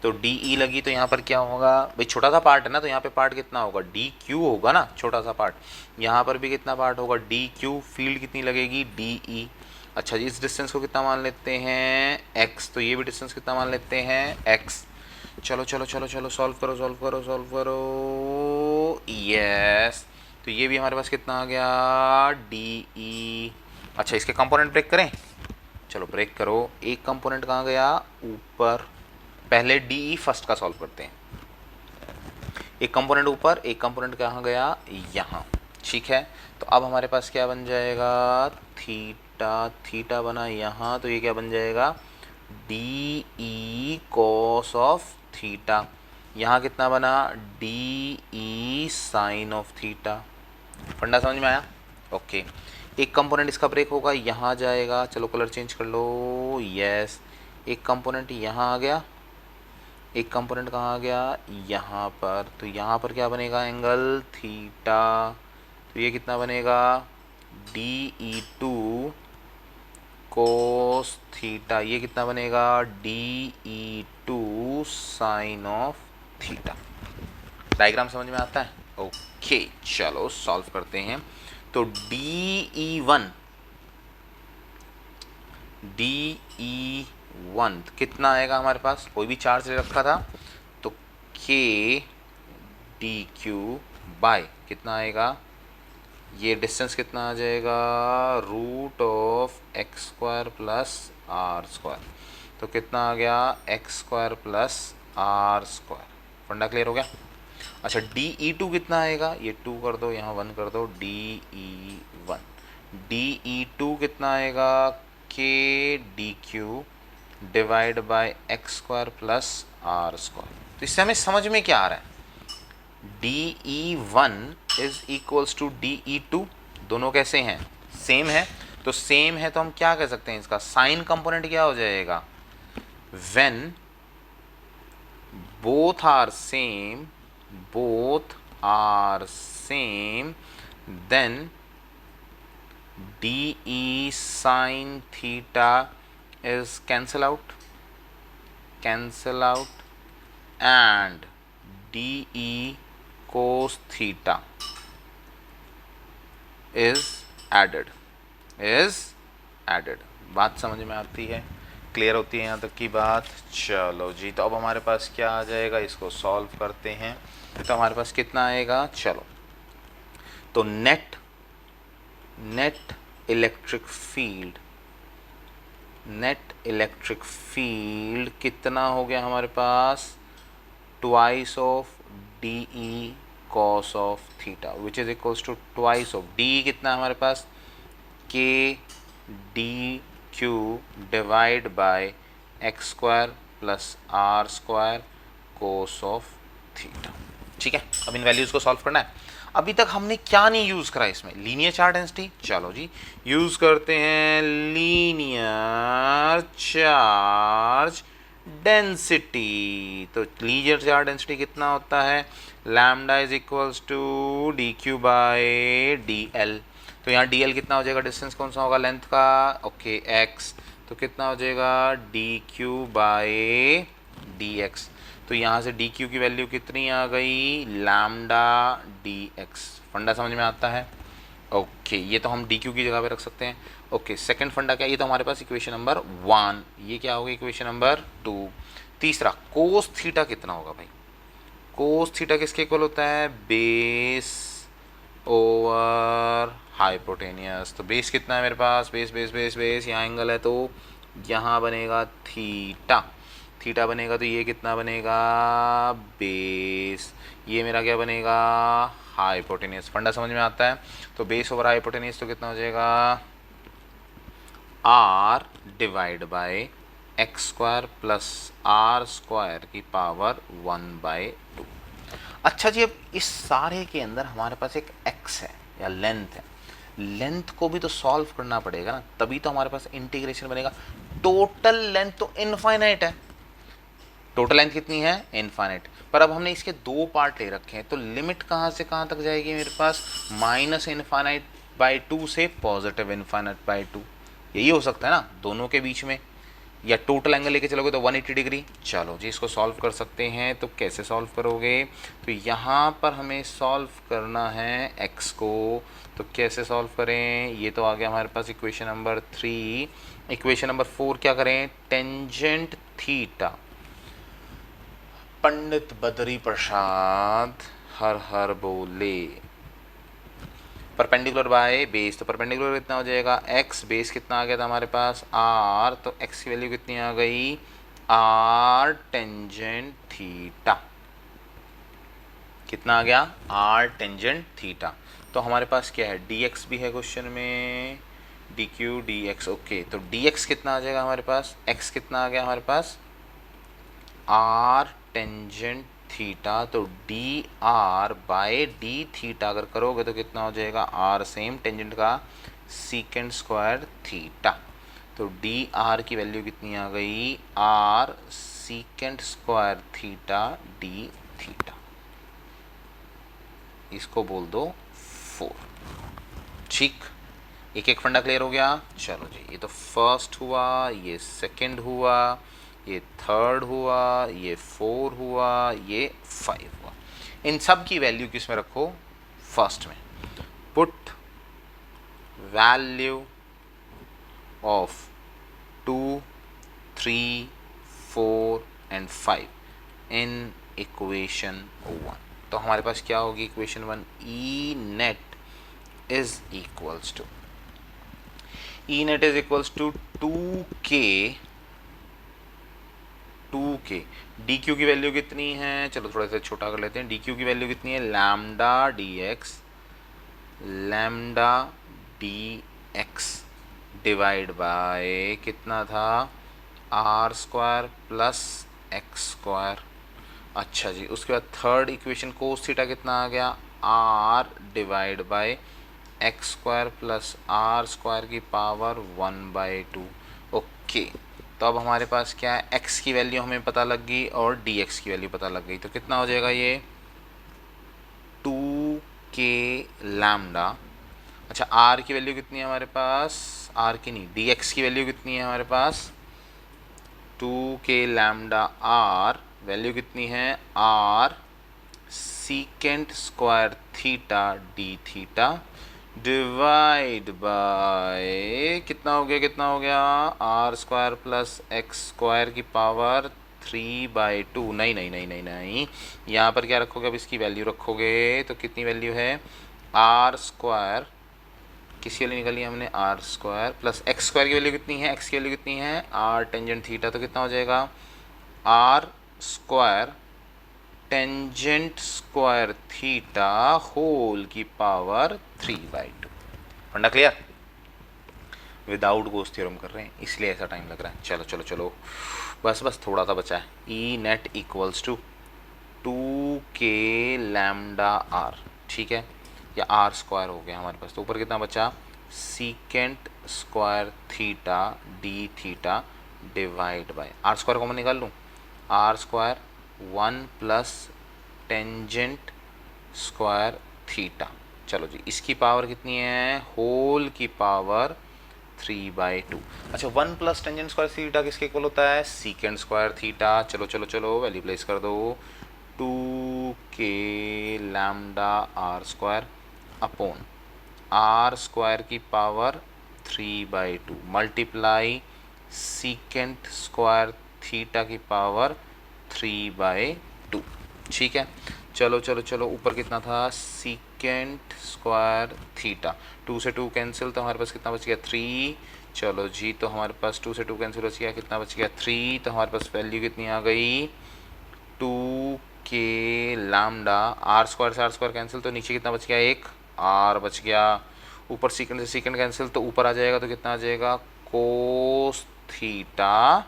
S1: तो DE लगी तो यहाँ पर क्या होगा भाई, छोटा सा पार्ट है ना, तो यहाँ पे पार्ट कितना होगा, DQ होगा ना, छोटा सा पार्ट। यहाँ पर भी कितना पार्ट होगा, DQ। फील्ड कितनी लगेगी, DE। अच्छा जी इस डिस्टेंस को कितना मान लेते हैं, x। तो ये भी डिस्टेंस कितना मान लेते हैं, x। चलो चलो चलो चलो सॉल्व करो सॉल्व करो सॉल्व करो, यस। तो ये भी हमारे पास कितना आ गया, DE। अच्छा इसके कंपोनेंट ब्रेक करें, चलो ब्रेक करो। एक कंपोनेंट कहाँ गया, ऊपर। पहले DE फर्स्ट का सॉल्व करते हैं। एक कंपोनेंट ऊपर, एक कंपोनेंट कहाँ गया, यहाँ, ठीक है। तो अब हमारे पास क्या बन जाएगा, थीटा। थीटा बना यहाँ, तो ये क्या बन जाएगा, DE कॉस ऑफ थीटा। यहाँ कितना बना, DE साइन ऑफ थीटा। फंडा समझ में आया, ओके। एक कंपोनेंट इसका ब्रेक होगा, यहाँ जाएगा, चलो कलर चेंज कर लो, यस। एक कंपोनेंट यहाँ आ गया, एक कंपोनेंट कहाँ आ गया, यहाँ पर। तो यहाँ पर क्या बनेगा, एंगल थीटा। तो ये कितना बनेगा, DE2 कोस थीटा। ये कितना बनेगा, DE2 sign of theta. Diagram समझ में आता है, ओके। चलो सॉल्व करते हैं। तो DE1 DE1 कितना आएगा हमारे पास, कोई भी चार्ज ले रखा था तो K DQ बाय कितना आएगा, ये डिस्टेंस कितना आ जाएगा, root of x square plus are square, तो कितना आ गया x square plus are square. फंडा क्लियर हो गया। अच्छा DE2 कितना आएगा, ये 2 कर दो, यहाँ 1 कर दो, DE1 DE2 कितना आएगा, K DQ divide by x square plus are square. तो इससे हमें समझ में क्या आ रहा है, DE1 is equals to DE2, दोनों कैसे हैं, सेम है, तो सेम है तो हम क्या कह सकते हैं, इसका साइन कंपोनेंट क्या हो जाएगा, when both are same then DE sin theta is cancel out and DE cos theta is added। बात समझ में आती है, क्लियर होती है यहाँ तक की बात। चलो जी, तो अब हमारे पास क्या आ जाएगा, इसको सॉल्व करते हैं। तो हमारे पास कितना आएगा, चलो तो नेट इलेक्ट्रिक फील्ड कितना हो गया हमारे पास, twice of DE cos of theta which is equals to twice of DE कितना है हमारे पास, K DQ divide by x square plus are square cos of theta. ठीक है, अब इन वैल्यूज को सॉल्व करना है। अभी तक हमने क्या नहीं यूज करा इसमें, लीनियर चार्ज डेंसिटी। चलो जी यूज करते हैं लीनियर चार्ज डेंसिटी। तो लीनियर चार्ज डेंसिटी कितना होता है, lambda is equals to DQ by DL। तो यहाँ DL कितना हो जाएगा, डिस्टेंस कौन सा होगा, लेंथ का, ओके X, तो कितना हो जाएगा DQ बाय DX। तो यहाँ से DQ की वैल्यू कितनी आ गई, लैम्डा DX। फंडा समझ में आता है, ओके ये तो हम DQ की जगह पे रख सकते हैं। ओके सेकंड फंडा क्या, ये तो हमारे पास इक्वेशन नंबर 1, ये क्या होगा इक्वेशन नंबर 2। तीसरा कोस थीटा कितना होगा भाई, कोस थीटा किसके इक्वल होता है, बेस ओवर हाइपोटेनियस। तो बेस कितना है मेरे पास, बेस यहाँ एंगल है तो यहाँ बनेगा थीटा बनेगा, तो ये कितना बनेगा बेस, ये मेरा क्या बनेगा हाइपोटेनियस। फंडा समझ में आता है। तो बेस ओवर हाइपोटेनियस तो कितना हो जाएगा r divide by x square plus are square की पावर 1/2। अच्छा जी, अब इस सारे के अंदर हमारे पास एक x है या लेंथ है, लेंथ को भी तो सॉल्व करना पड़ेगा ना, तभी तो हमारे पास इंटीग्रेशन बनेगा। टोटल लेंथ तो इनफाइनाइट है, टोटल लेंथ कितनी है इनफाइनाइट, पर अब हमने इसके दो पार्ट ले रखे हैं, तो लिमिट कहाँ से कहाँ तक जाएगी मेरे पास, -∞/2 से +∞/2। यही हो सकता है ना दोनों के बीच में, या टोटल एंगल लेके चलोगे तो 180 डिग्री। चलो जी इसको सॉल्व कर सकते हैं, तो कैसे सॉल्व करोगे, तो यहाँ पर हमें सॉल्व करना है x को, तो कैसे सॉल्व करें, ये तो आ गया हमारे पास इक्वेशन नंबर 3। इक्वेशन नंबर 4 क्या करें, टेंजेंट थीटा, पंडित बद्री प्रसाद हर हर बोले, परपेंडिकुलर बाय बेस, तो परपेंडिकुलर कितना हो जाएगा x, बेस कितना आ गया था हमारे पास r, तो x की वैल्यू कितनी आ गई r टेंजेंट थीटा, कितना आ गया r टेंजेंट थीटा। तो हमारे पास क्या है dx भी है क्वेश्चन में, dq dx, ओके तो dx कितना आ जाएगा हमारे पास, x कितना आ गया हमारे पास r टेंजेंट थीटा, तो d r by d theta अगर करोगे तो कितना हो जाएगा आर सेम टेंजेंट का सीकेंड स्क्वायर थीटा, तो डी आर की वैल्यू कितनी आ गई r secant square theta d theta, इसको बोल दो 4। ठीक, एक एक फंडा क्लियर हो गया। चलो जी ये तो फर्स्ट हुआ, ये सेकंड हुआ, ये थर्ड हुआ, ये 4 हुआ, ये 5 हुआ। इन सब की वैल्यू किस में रखो, फर्स्ट में। Put value of 2, 3, 4 and 5 in equation 1। तो हमारे पास क्या होगी equation 1, E net is equals to two k d q की वैल्यू कितनी है, चलो थोड़ा सा छोटा कर लेते हैं। डी क्यू की वैल्यू कितनी है, lambda d x divide by कितना था, r square plus x square. अच्छा जी, उसके बाद थर्ड इक्वेशन कोस थीटा कितना आ गया, r divide by x square plus are square की पावर 1/2। ओके, तो अब हमारे पास क्या है, x की वैल्यू हमें पता लग गई और dx की वैल्यू पता लग गई। तो कितना हो जाएगा ये 2k लैम्डा। अच्छा, r की वैल्यू कितनी है हमारे पास, r की नहीं, dx की वैल्यू कितनी है हमारे पास, 2k लैम्डा r वैल्यू कितनी है, r secant square theta d theta divide by कितना हो गया r square plus x square की पावर 3/2। नहीं, यहाँ पर क्या रखोगे, अब इसकी वैल्यू रखोगे तो कितनी वैल्यू है, आर स्क्वायर किसकी वैल्यू निकाली हमने, r square plus x square की वैल्यू कितनी है, एक्स की वैल्यू कितनी है, आर टेंजेंट थीटा। तो कितना हो जाएगा, r square tangent square theta whole की पावर 3/2। फंडा क्लियर, विदाउट गोस थ्योरम कर रहे हैं इसलिए ऐसा टाइम लग रहा है। चलो बस थोड़ा सा बचा है। E net equals to 2k lambda R, ठीक है, या आर स्क्वायर हो गया हमारे पास। तो ऊपर कितना बचा, secant square theta d theta divide by r square common निकाल लूँ, r square 1 plus tangent square theta. चलो जी, इसकी पावर कितनी है, होल की पावर 3/2। अच्छा, 1 प्लस टेंजेंट स्क्वायर थीटा किसके इक्वल होता है, सीकेंट स्क्वायर थीटा। चलो वैल्यू प्लेस कर दो, 2k lambda R square upon R square की power 3/2 multiply secant square theta की पावर 3/2। ठीक है, चलो ऊपर कितना था, सीकेंट स्क्वायर थीटा, 2 से 2 कैंसिल, तो हमारे पास कितना बच गया, 3। चलो जी, तो हमारे पास 2 से 2 कैंसिल बच गया, कितना बच गया, 3। तो हमारे पास वैल्यू कितनी आ गई, 2k लैम्डा, आर स्क्वायर से आर स्क्वायर कैंसिल, तो नीचे कितना बच गया, 1 आर बच गया। ऊपर सीकेंट से सीकेंट कैंसिल, तो ऊपर आ जाएगा, तो कितना आ जाएगा, कोस थीटा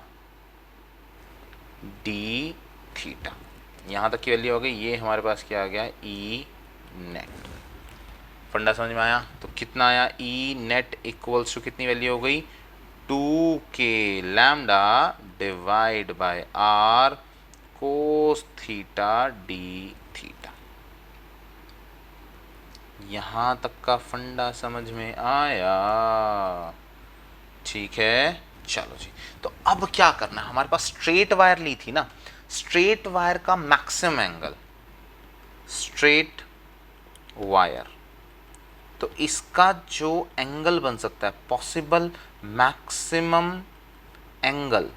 S1: डी थीटा। यहाँ तक की वैल्यू हो गई। ये हमारे पास क्या आ गया, ई नेट। फंडा समझ में आया, तो कितना आया, ई नेट इक्वल्स टू कितनी वैल्यू हो गई, 2k lambda divide by r cos theta d theta. यहाँ तक का फंडा समझ में आया, ठीक है। चलो जी, तो अब क्या करना है, हमारे पास स्ट्रेट वायर ली थी ना, स्ट्रेट वायर का मैक्सिमम एंगल, स्ट्रेट वायर, तो इसका जो एंगल बन सकता है, पॉसिबल मैक्सिमम एंगल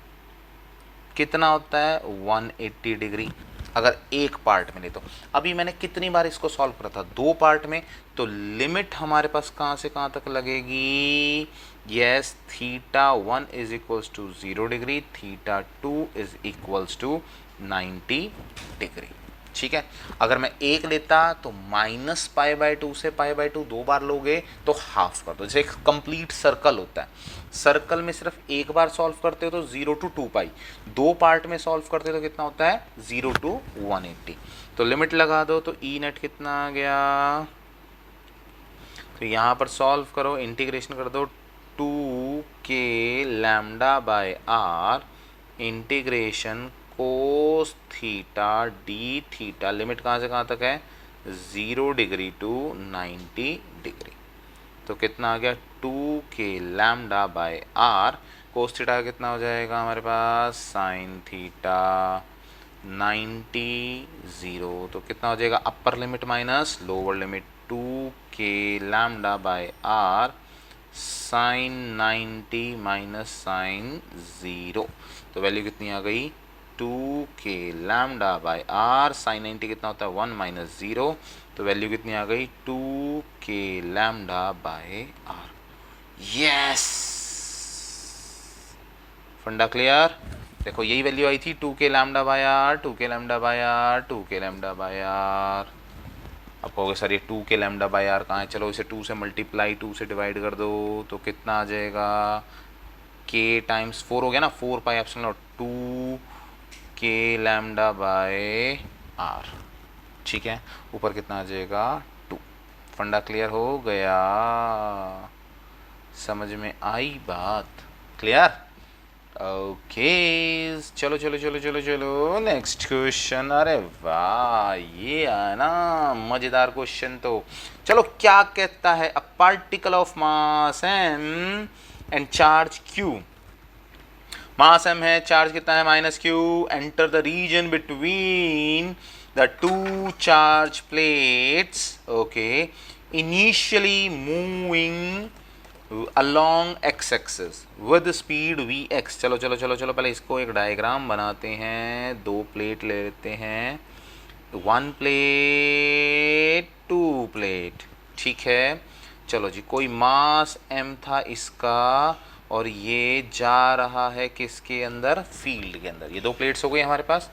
S1: कितना होता है, 180 डिग्री, अगर एक पार्ट में ले। तो अभी मैंने कितनी बार इसको सॉल्व करा था, 2 पार्ट में, तो लिमिट हमारे पास कहाँ से कहाँ तक लगेगी, yes, θ1 is equals to 0 degree, θ2 is equals to 90 degree. ठीक है, अगर मैं एक लेता तो -π/2 से π/2 2 बार लोगे तो हाफ कर दो। जैसे एक कंप्लीट सर्कल होता है, सर्कल में सिर्फ एक बार सॉल्व करते हो तो 0 to 2π, 2 पार्ट में सॉल्व करते हो तो कितना होता है, 0 to 180। तो लिमिट लगा दो, तो ई नेट कितना आ गया, तो यहाँ पर सॉल्व करो, इंटीग्रेशन कर दो, 2k lambda by r integration cos theta d theta, limit कहाँ से कहाँ तक है, 0 डिग्री टू 90 डिग्री। तो कितना आ गया, 2k lambda by r, cos theta कितना हो जाएगा हमारे पास, साइन थीटा 90 0। तो कितना हो जाएगा, upper limit minus lower limit, 2k lambda by r sine 90 minus sine 0, तो वैल्यू कितनी आ गई 2k lambda by r. Sine 90 कितना होता है 1 माइनस 0, तो वैल्यू कितनी आ गई 2k lambda by r. Yes, फंडा क्लियर। देखो यही वैल्यू आई थी 2k lambda by r, 2k lambda by r, 2k lambda by r. अब कहोगे सर ये 2k लैम्डा बाय आर कहाँ है, चलो इसे 2 से मल्टीप्लाई 2 से डिवाइड कर दो तो कितना आ जाएगा k टाइम्स 4 हो गया ना, 4 pi epsilon naught 2k lambda by r. ठीक है, ऊपर कितना आ जाएगा 2। फंडा क्लियर हो गया, समझ में आई बात, क्लियर। ओके चलो चलो चलो चलो चलो नेक्स्ट क्वेश्चन। अरे वाह, ये है ना मजेदार क्वेश्चन। तो चलो, क्या कहता है a particle of mass m and charge q, mass m है, चार्ज कितना है minus q, enter the region between the two charge plates, okay, initially moving along x axis with speed vx। चलो चलो चलो चलो पहले इसको एक डायग्राम बनाते हैं। दो प्लेट ले लेते हैं, 1 प्लेट 2 प्लेट, ठीक है। चलो जी, कोई मास m था इसका और ये जा रहा है किसके अंदर, फील्ड के अंदर। ये दो प्लेट्स हो गई हमारे पास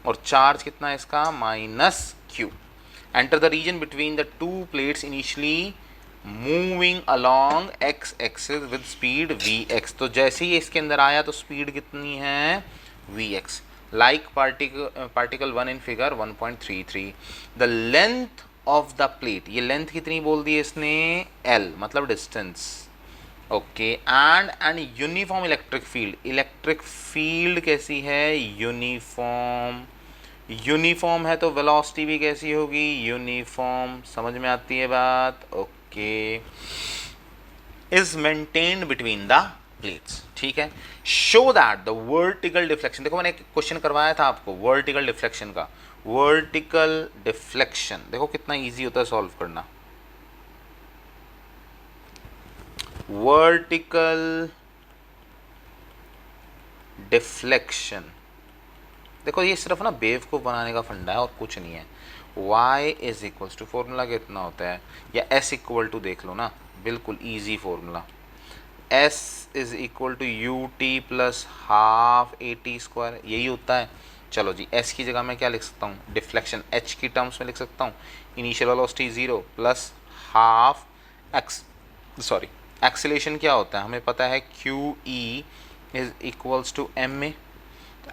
S1: और चार्ज कितना है इसका minus q। Enter the region between the two plates initially moving along x axis with speed vx। तो जैसे ही इसके अंदर आया तो स्पीड कितनी है vx, like particle 1 in figure 1.33। The length of the plate, ये लेंथ कितनी बोल दी है इसने l, मतलब distance, okay. And uniform electric field, electric field कैसी है यूनिफॉर्म, यूनिफॉर्म है तो वेलोसिटी भी कैसी होगी यूनिफॉर्म, समझ में आती है बात, okay. Is maintained between the plates, ठीक है। Show that the vertical deflection, देखो मैंने एक क्वेश्चन करवाया था आपको वर्टिकल डिफ्लेक्शन का। वर्टिकल डिफ्लेक्शन देखो कितना इजी होता है सॉल्व करना। वर्टिकल डिफ्लेक्शन, देखो ये सिर्फ ना बेवकूफ़ बनाने का फंडा है और कुछ नहीं है। y is equals to, formula कितना होता है, या s इक्वल टू देख लो ना, बिल्कुल easy formula, s is equal to u t plus half a t square, यही होता है। चलो जी, s की जगह मैं क्या लिख सकता हूँ, डिफ्लेक्शन h की टर्म्स में लिख सकता हूँ, initial velocity 0 plus half x, sorry acceleration क्या होता है हमें पता है, q e is equals to m में,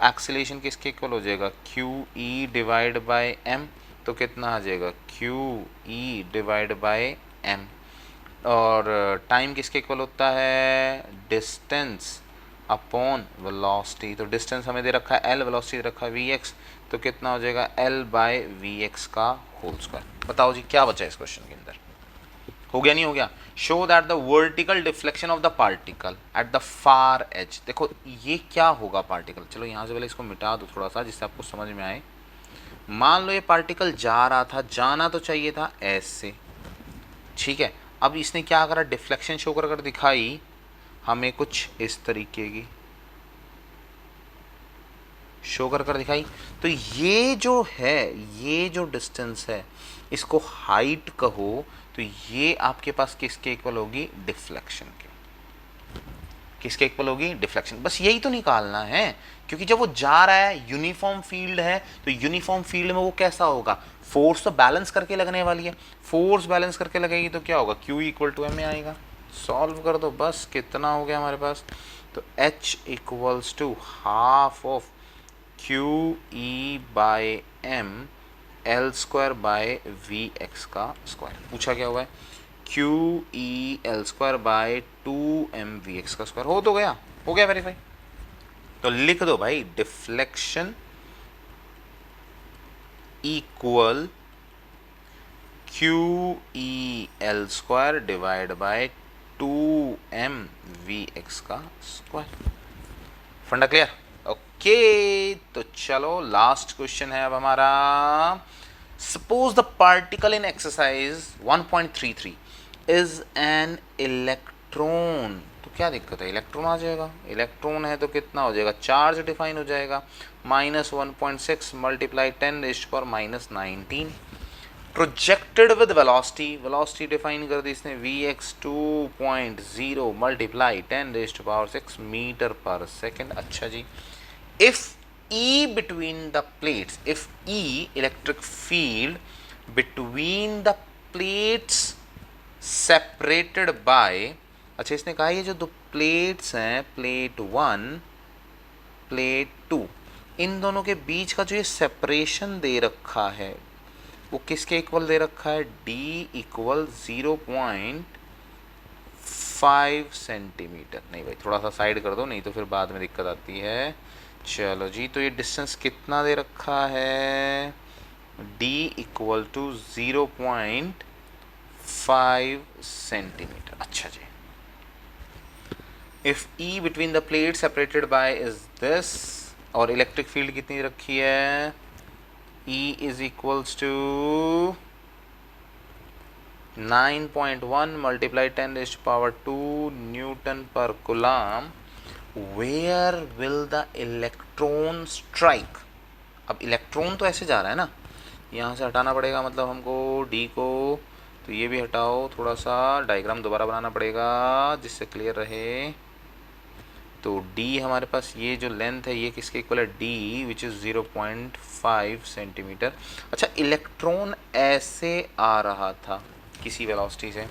S1: एक्सीलरेशन किसके इक्वल हो जाएगा q e divide by m, तो कितना आ जाएगा q e divide by m. और टाइम किसके इक्वल होता है, डिस्टेंस अपॉन वेलोसिटी, तो डिस्टेंस हमें दे रखा है एल, वेलोसिटी दे रखा है वी एक्स, तो कितना हो जाएगा एल बाय वी एक्स का होल स्क्वायर। बताओ जी क्या बचा है इस क्वेश्चन के अंदर, हो गया नहीं हो गया। Show that the vertical deflection of the particle at the far edge, देखो ये क्या होगा पार्टिकल, चलो यहाँ से पहले इसको मिटा दो थोड़ा सा जिससे आपको समझ में आए। मान लो ये पार्टिकल जा रहा था, जाना तो चाहिए था ऐसे, ठीक है। अब इसने क्या करा, डिफ्लेक्शन शो कर दिखाई हमें कुछ इस तरीके की शो कर दिखाई। तो ये जो है, ये जो डिस्टेंस है इसको हाइट कहो, तो ये आपके पास किसके इक्वल होगी, डिफ्लेक्शन के, किसके इक्वल होगी, डिफ्लेक्शन। बस यही तो निकालना है, क्योंकि जब वो जा रहा है यूनिफॉर्म फील्ड है, तो यूनिफॉर्म फील्ड में वो कैसा होगा, फोर्स तो बैलेंस करके लगने वाली है, फोर्स बैलेंस करके लगेगी तो क्या होगा, Q इक्वल टू एम में आएगा। सॉल्व कर दो, बस कितना हो गया हमारे पास, तो H equals to half of q e by m l square by v x का स्क्वायर। पूछा क्या हुआ है, q e l square by 2m v x का स्क्वायर। हो तो गया, हो गया वेरीफाई। तो लिख दो भाई, deflection equal q e l square divide by 2m v x का स्क्वायर। फंडा क्लियर, ओके। तो चलो लास्ट क्वेश्चन है अब हमारा। Suppose the particle in exercise 1.33 is an electron electron, तो क्या दिक्कत है, इलेक्ट्रॉन आ जाएगा, इलेक्ट्रॉन है तो कितना हो जाएगा, चार्ज डिफाइन हो जाएगा, -1.6 multiply 10⁻⁻19। Projected with velocity, velocity define कर दी इसने Vx 2.0 मल्टीप्लाई 10⁻6 मीटर पर सेकेंड। अच्छा जी, if E between the plates, if E electric field between the plates separated by, अच्छा इसने कहा ये जो दो प्लेट्स हैं, प्लेट 1 प्लेट 2, इन दोनों के बीच का जो ये सेपरेशन दे रखा है वो किसके इक्वल दे रखा है, D इक्वल 0.5 सेंटीमीटर। नहीं भाई थोड़ा सा साइड कर दो, नहीं तो फिर बाद में दिक्कत आती है। चलो जी, तो ये डिस्टेंस कितना दे रखा है, D इक्वल टू 0.5 सेंटीमीटर। अच्छा जी, if E between the plate separated by is this, और इलेक्ट्रिक फील्ड कितनी रखी है, E is equals to 9.1 multiply 10⁻² newton per coulomb, where will the electron strike. अब इलेक्ट्रॉन तो ऐसे जा रहा है ना, यहाँ से हटाना पड़ेगा मतलब हमको D को, तो ये भी हटाओ, थोड़ा सा डायग्राम दोबारा बनाना पड़ेगा जिससे क्लियर रहे। तो D हमारे पास ये जो लेंथ है ये किसके इक्वल है, D विच इज़ 0.5 सेंटीमीटर। अच्छा, इलेक्ट्रॉन ऐसे आ रहा था किसी वेलोसिटी से,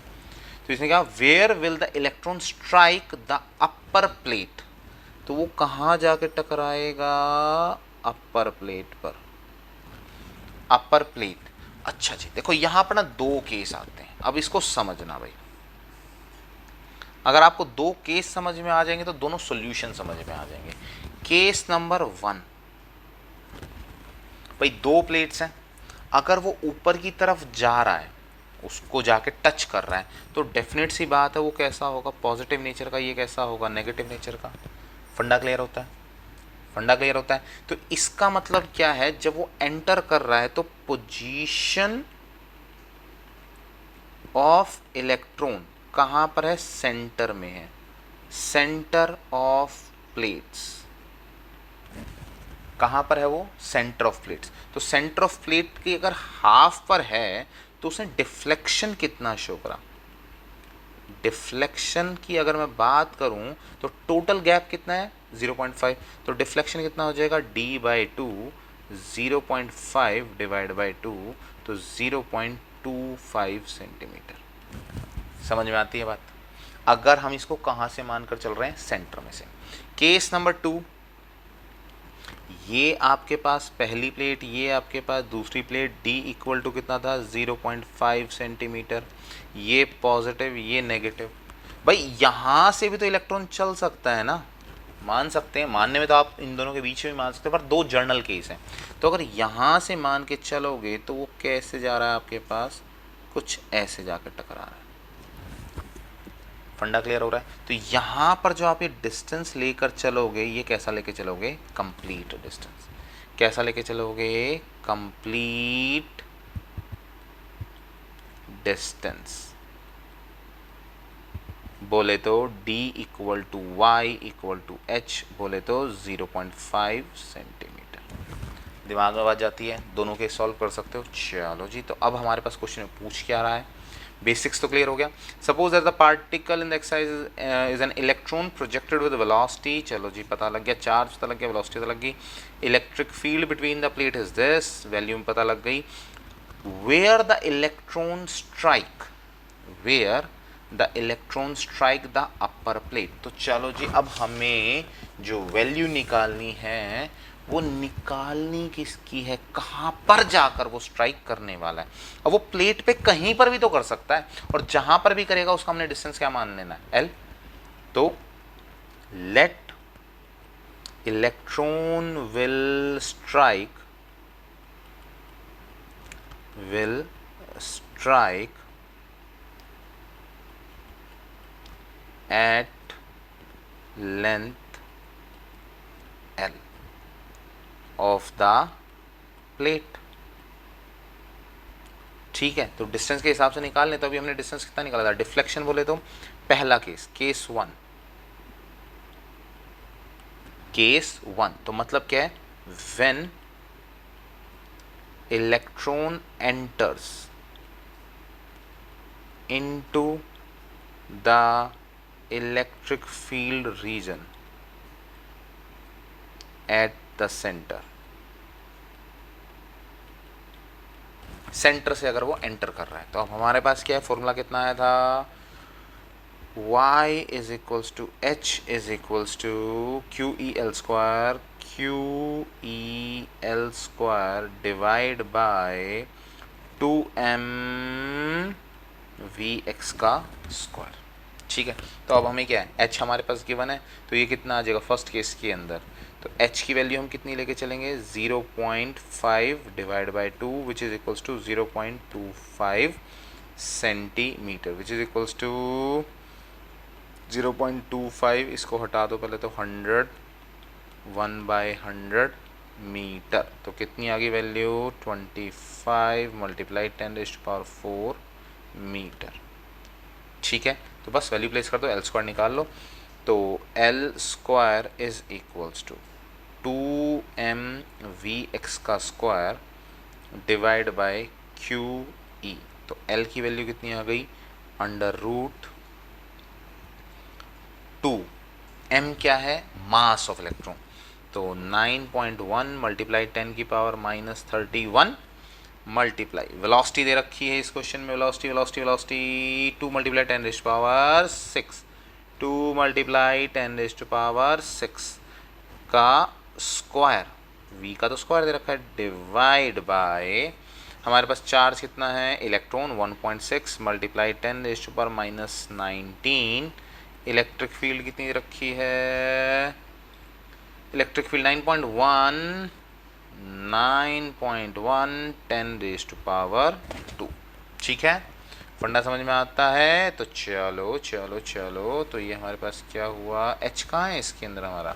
S1: तो इसने कहा where will the electron strike the upper plate, तो वो कहाँ जाके टकराएगा, अपर प्लेट पर, अपर प्लेट। अच्छा जी, देखो यहाँ पर ना दो केस आते हैं, अब इसको समझना भाई, अगर आपको दो केस समझ में आ जाएंगे तो दोनों सॉल्यूशन समझ में आ जाएंगे। केस नंबर 1, भाई दो प्लेट्स हैं, अगर वो ऊपर की तरफ जा रहा है, उसको जाके टच कर रहा है, तो डेफिनेट सी बात है वो कैसा होगा, पॉजिटिव नेचर का, ये कैसा होगा, नेगेटिव नेचर का। फंडा क्लियर होता है, फंडा क्लियर होता है। तो इसका मतलब क्या है, जब वो एंटर कर रहा है तो पोजीशन ऑफ इलेक्ट्रॉन कहाँ पर है, सेंटर में है, सेंटर ऑफ प्लेट्स। कहाँ पर है वो, सेंटर ऑफ प्लेट्स। तो सेंटर ऑफ प्लेट की अगर हाफ पर है तो उसने डिफ्लेक्शन कितना शो करा, डिफ्लेक्शन की अगर मैं बात करूं तो टोटल गैप कितना है 0.5, तो डिफ्लेक्शन कितना हो जाएगा, D/2 0.5 डिवाइड बाई 2, तो 0.25 सेंटीमीटर। समझ में आती है बात, अगर हम इसको कहाँ से मानकर चल रहे हैं, सेंटर में से। केस नंबर 2, ये आपके पास पहली प्लेट, ये आपके पास दूसरी प्लेट, D इक्वल टू कितना था 0.5 सेंटीमीटर, ये पॉजिटिव ये नेगेटिव। भाई यहाँ से भी तो इलेक्ट्रॉन चल सकता है ना, मान सकते हैं, मानने में तो आप इन दोनों के बीच में मान सकते हैं, पर दो जर्नल केस हैं। तो अगर यहाँ से मान के चलोगे तो वो कैसे जा रहा है आपके पास, कुछ ऐसे जाकर टकरा रहा है। फंडा क्लियर हो रहा है। तो यहाँ पर जो आप ये डिस्टेंस लेकर चलोगे, ये कैसा लेके चलोगे, कंप्लीट डिस्टेंस। कैसा लेके चलोगे, कंप्लीट डिस्टेंस। बोले तो D equal to Y equal to H, बोले तो 0.5 सेंटीमीटर। दिमाग में बात जाती है, दोनों के सॉल्व कर सकते हो। चलो जी, तो अब हमारे पास क्वेश्चन में पूछ क्या रहा है, बेसिक्स तो क्लियर हो गया। Suppose that the particle in the exercise is an electron projected with velocity, चलो जी पता लग गया, चार्ज पता लग गया, वेलोसिटी पता लग गई, electric field between the plate is this, वैल्यूम पता लग गई, where the electron strike, where the electron strike the upper plate. तो चलो जी, अब हमें जो वैल्यू निकालनी है वो निकालनी किसकी है, कहाँ पर जाकर वो स्ट्राइक करने वाला है। अब वो प्लेट पे कहीं पर भी तो कर सकता है, और जहां पर भी करेगा उसका हमने डिस्टेंस क्या मान लेना है, L। तो let electron will strike at length L of the plate। ठीक है, तो डिस्टेंस के हिसाब से निकाल लें। तो अभी हमने डिस्टेंस कितना निकाला था, डिफ्लेक्शन बोले तो पहला केस, केस वन, तो मतलब क्या है, when electron enters into the electric field region at the centre, centre से अगर वो एंटर कर रहा है, तो अब हमारे पास क्या है, फॉर्मूला कितना आया था, y is equals to h is equals to q e l square divide by 2m vx का स्क्वायर। ठीक है, तो अब हमें क्या है, h हमारे पास गिवन है, तो ये कितना आ जाएगा फर्स्ट केस के अंदर, तो h की वैल्यू हम कितनी लेके चलेंगे, 0.5 divide by 2 which is equals to 0.25 centimetre, which is equals to 0.25, इसको हटा दो पहले तो 100, 1/100 मीटर, तो कितनी आ गई वैल्यू, 25 मल्टीप्लाई 10⁴ मीटर। ठीक है, तो बस वैल्यू प्लेस कर दो, एल स्क्वायर निकाल लो, तो l square is equals to 2mvx का square divide by q e, तो एल की वैल्यू कितनी आ गई, √2, m क्या है, मास ऑफ इलेक्ट्रॉन, तो 9.1 मल्टीप्लाई 10⁻31 मल्टीप्लाई वेलोसिटी दे रखी है इस क्वेश्चन में, वेलोसिटी 2 मल्टीप्लाई 10⁶, 2 मल्टीप्लाई 10⁶ का स्क्वायर, v का तो स्क्वायर दे रखा है, डिवाइड बाय हमारे पास चार्ज कितना है, इलेक्ट्रॉन 1.6 मल्टीप्लाई 10⁻19, इलेक्ट्रिक फील्ड कितनी दे रखी है, इलेक्ट्रिक फील्ड 9.1 10⁻2। ठीक है, फंडा समझ में आता है, तो चलो चलो चलो, तो ये हमारे पास क्या हुआ, h कहाँ है इसके अंदर हमारा,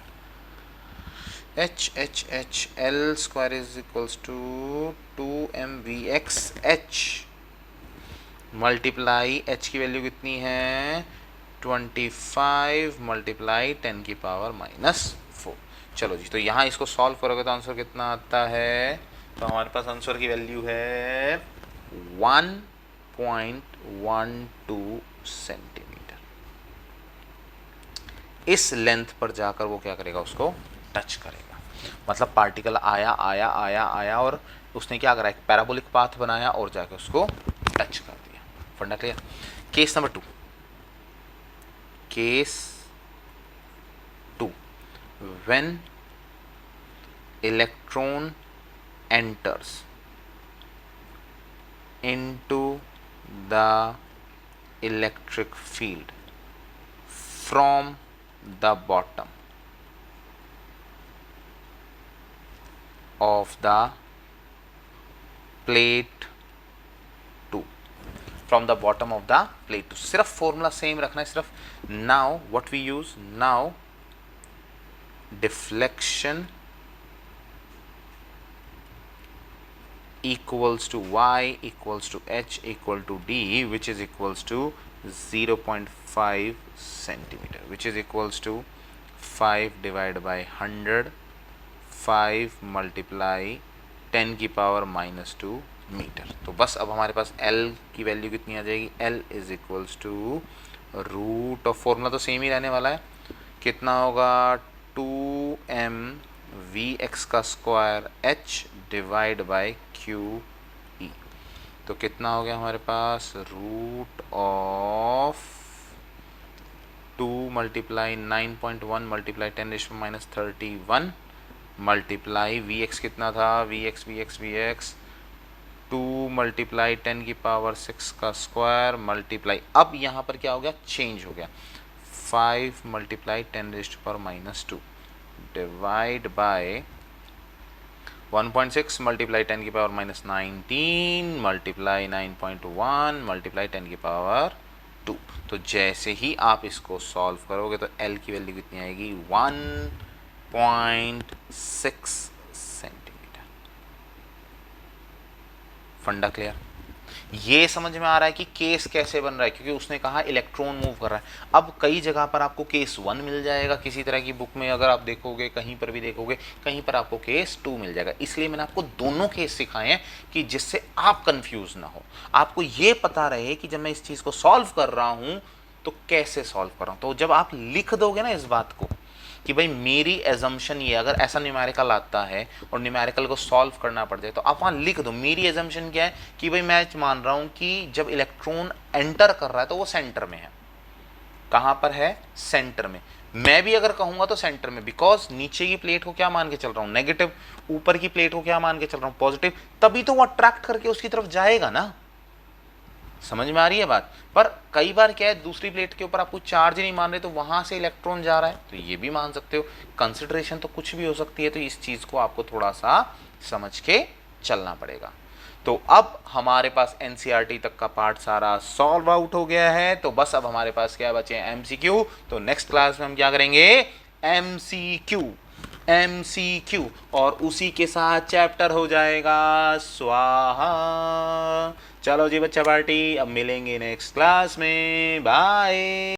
S1: h l square is equals to 2mvx h multiply h की वैल्यू कितनी है, 25 मल्टीप्लाई 10⁻⁻4। चलो जी, तो यहाँ इसको सॉल्व करोगे तो आंसर कितना आता है, तो हमारे पास आंसर की वैल्यू है 1.12 सेंटीमीटर। इस लेंथ पर जाकर वो क्या करेगा, उसको टच करेगा, मतलब पार्टिकल आया आया आया आया और उसने क्या करा, एक पैराबोलिक पाथ बनाया और जाकर उसको टच कर दिया। फंडा clear. Case number 2, case 2, when electron enters into the electric field from the bottom of the plate 2, from the bottom of the plate 2, सिर्फ फॉर्मूला सेम रखना है, सिर्फ now what we use, now deflection equals to y equals to h equal to d, which is equals to 0.5 centimeter, which is equals to 5 divided by 100, 5 multiply 10⁻⁻2 metre. तो बस अब हमारे पास L की वैल्यू कितनी आ जाएगी, L is equals to root of, formula तो सेम ही रहने वाला है, कितना होगा, 2m vx का square h divide by q e, तो कितना हो गया हमारे पास, √2 मल्टीप्लाई 9.1 मल्टीप्लाई 10⁻31 मल्टीप्लाई vx कितना था, vx 2 मल्टीप्लाई 10⁻6 का स्क्वायर मल्टीप्लाई, अब यहाँ पर क्या हो गया, चेंज हो गया, 5 multiply 10⁻2 divide by 1.6 multiply 10⁻19 multiply 9.1 multiply 10⁻2। तो जैसे ही आप इसको सॉल्व करोगे तो L की वैल्यू कितनी आएगी, 1.6 सेंटीमीटर। फंडा क्लियर। ये समझ में आ रहा है कि केस कैसे बन रहा है, क्योंकि उसने कहा इलेक्ट्रॉन मूव कर रहा है। अब कई जगह पर आपको केस 1 मिल जाएगा, किसी तरह की बुक में अगर आप देखोगे, कहीं पर भी देखोगे, कहीं पर आपको केस 2 मिल जाएगा। इसलिए मैंने आपको दोनों केस सिखाए हैं कि जिससे आप कंफ्यूज ना हो, आपको ये पता रहे कि जब मैं इस चीज़ को सॉल्व कर रहा हूँ तो कैसे सॉल्व कर रहा हूँ। तो जब आप लिख दोगे ना इस बात को कि भाई मेरी एजम्पशन ये, अगर ऐसा न्यूमेरिकल आता है और न्यूमेरिकल को सॉल्व करना पड़ जाए तो आप वहाँ लिख दो मेरी एजम्पशन क्या है कि भाई मैं मान रहा हूँ कि जब इलेक्ट्रॉन एंटर कर रहा है तो वो सेंटर में है। कहाँ पर है? सेंटर में। मैं भी अगर कहूँगा तो सेंटर में, बिकॉज नीचे की प्लेट को क्या मान के चल रहा हूँ? नेगेटिव। ऊपर की प्लेट को क्या मान के चल रहा हूँ? पॉजिटिव। तभी तो वो अट्रैक्ट करके उसकी तरफ जाएगा ना। समझ में आ रही है बात? पर कई बार क्या है, दूसरी प्लेट के ऊपर आपको चार्ज नहीं मान रहे तो वहां से इलेक्ट्रॉन जा रहा है, तो ये भी मान सकते हो। कंसिडरेशन तो कुछ भी हो सकती है, तो इस चीज को आपको थोड़ा सा समझ के चलना पड़ेगा। तो अब हमारे पास एनसीईआरटी तक का पार्ट सारा सॉल्व आउट हो गया है। तो बस अब हमारे पास क्या बचे? एमसीक्यू। तो नेक्स्ट क्लास में हम क्या करेंगे? एमसीक्यू। एमसीक्यू और उसी के साथ चैप्टर हो जाएगा स्वाहा। चलो जी बच्चा पार्टी, अब मिलेंगे नेक्स्ट क्लास में। बाय।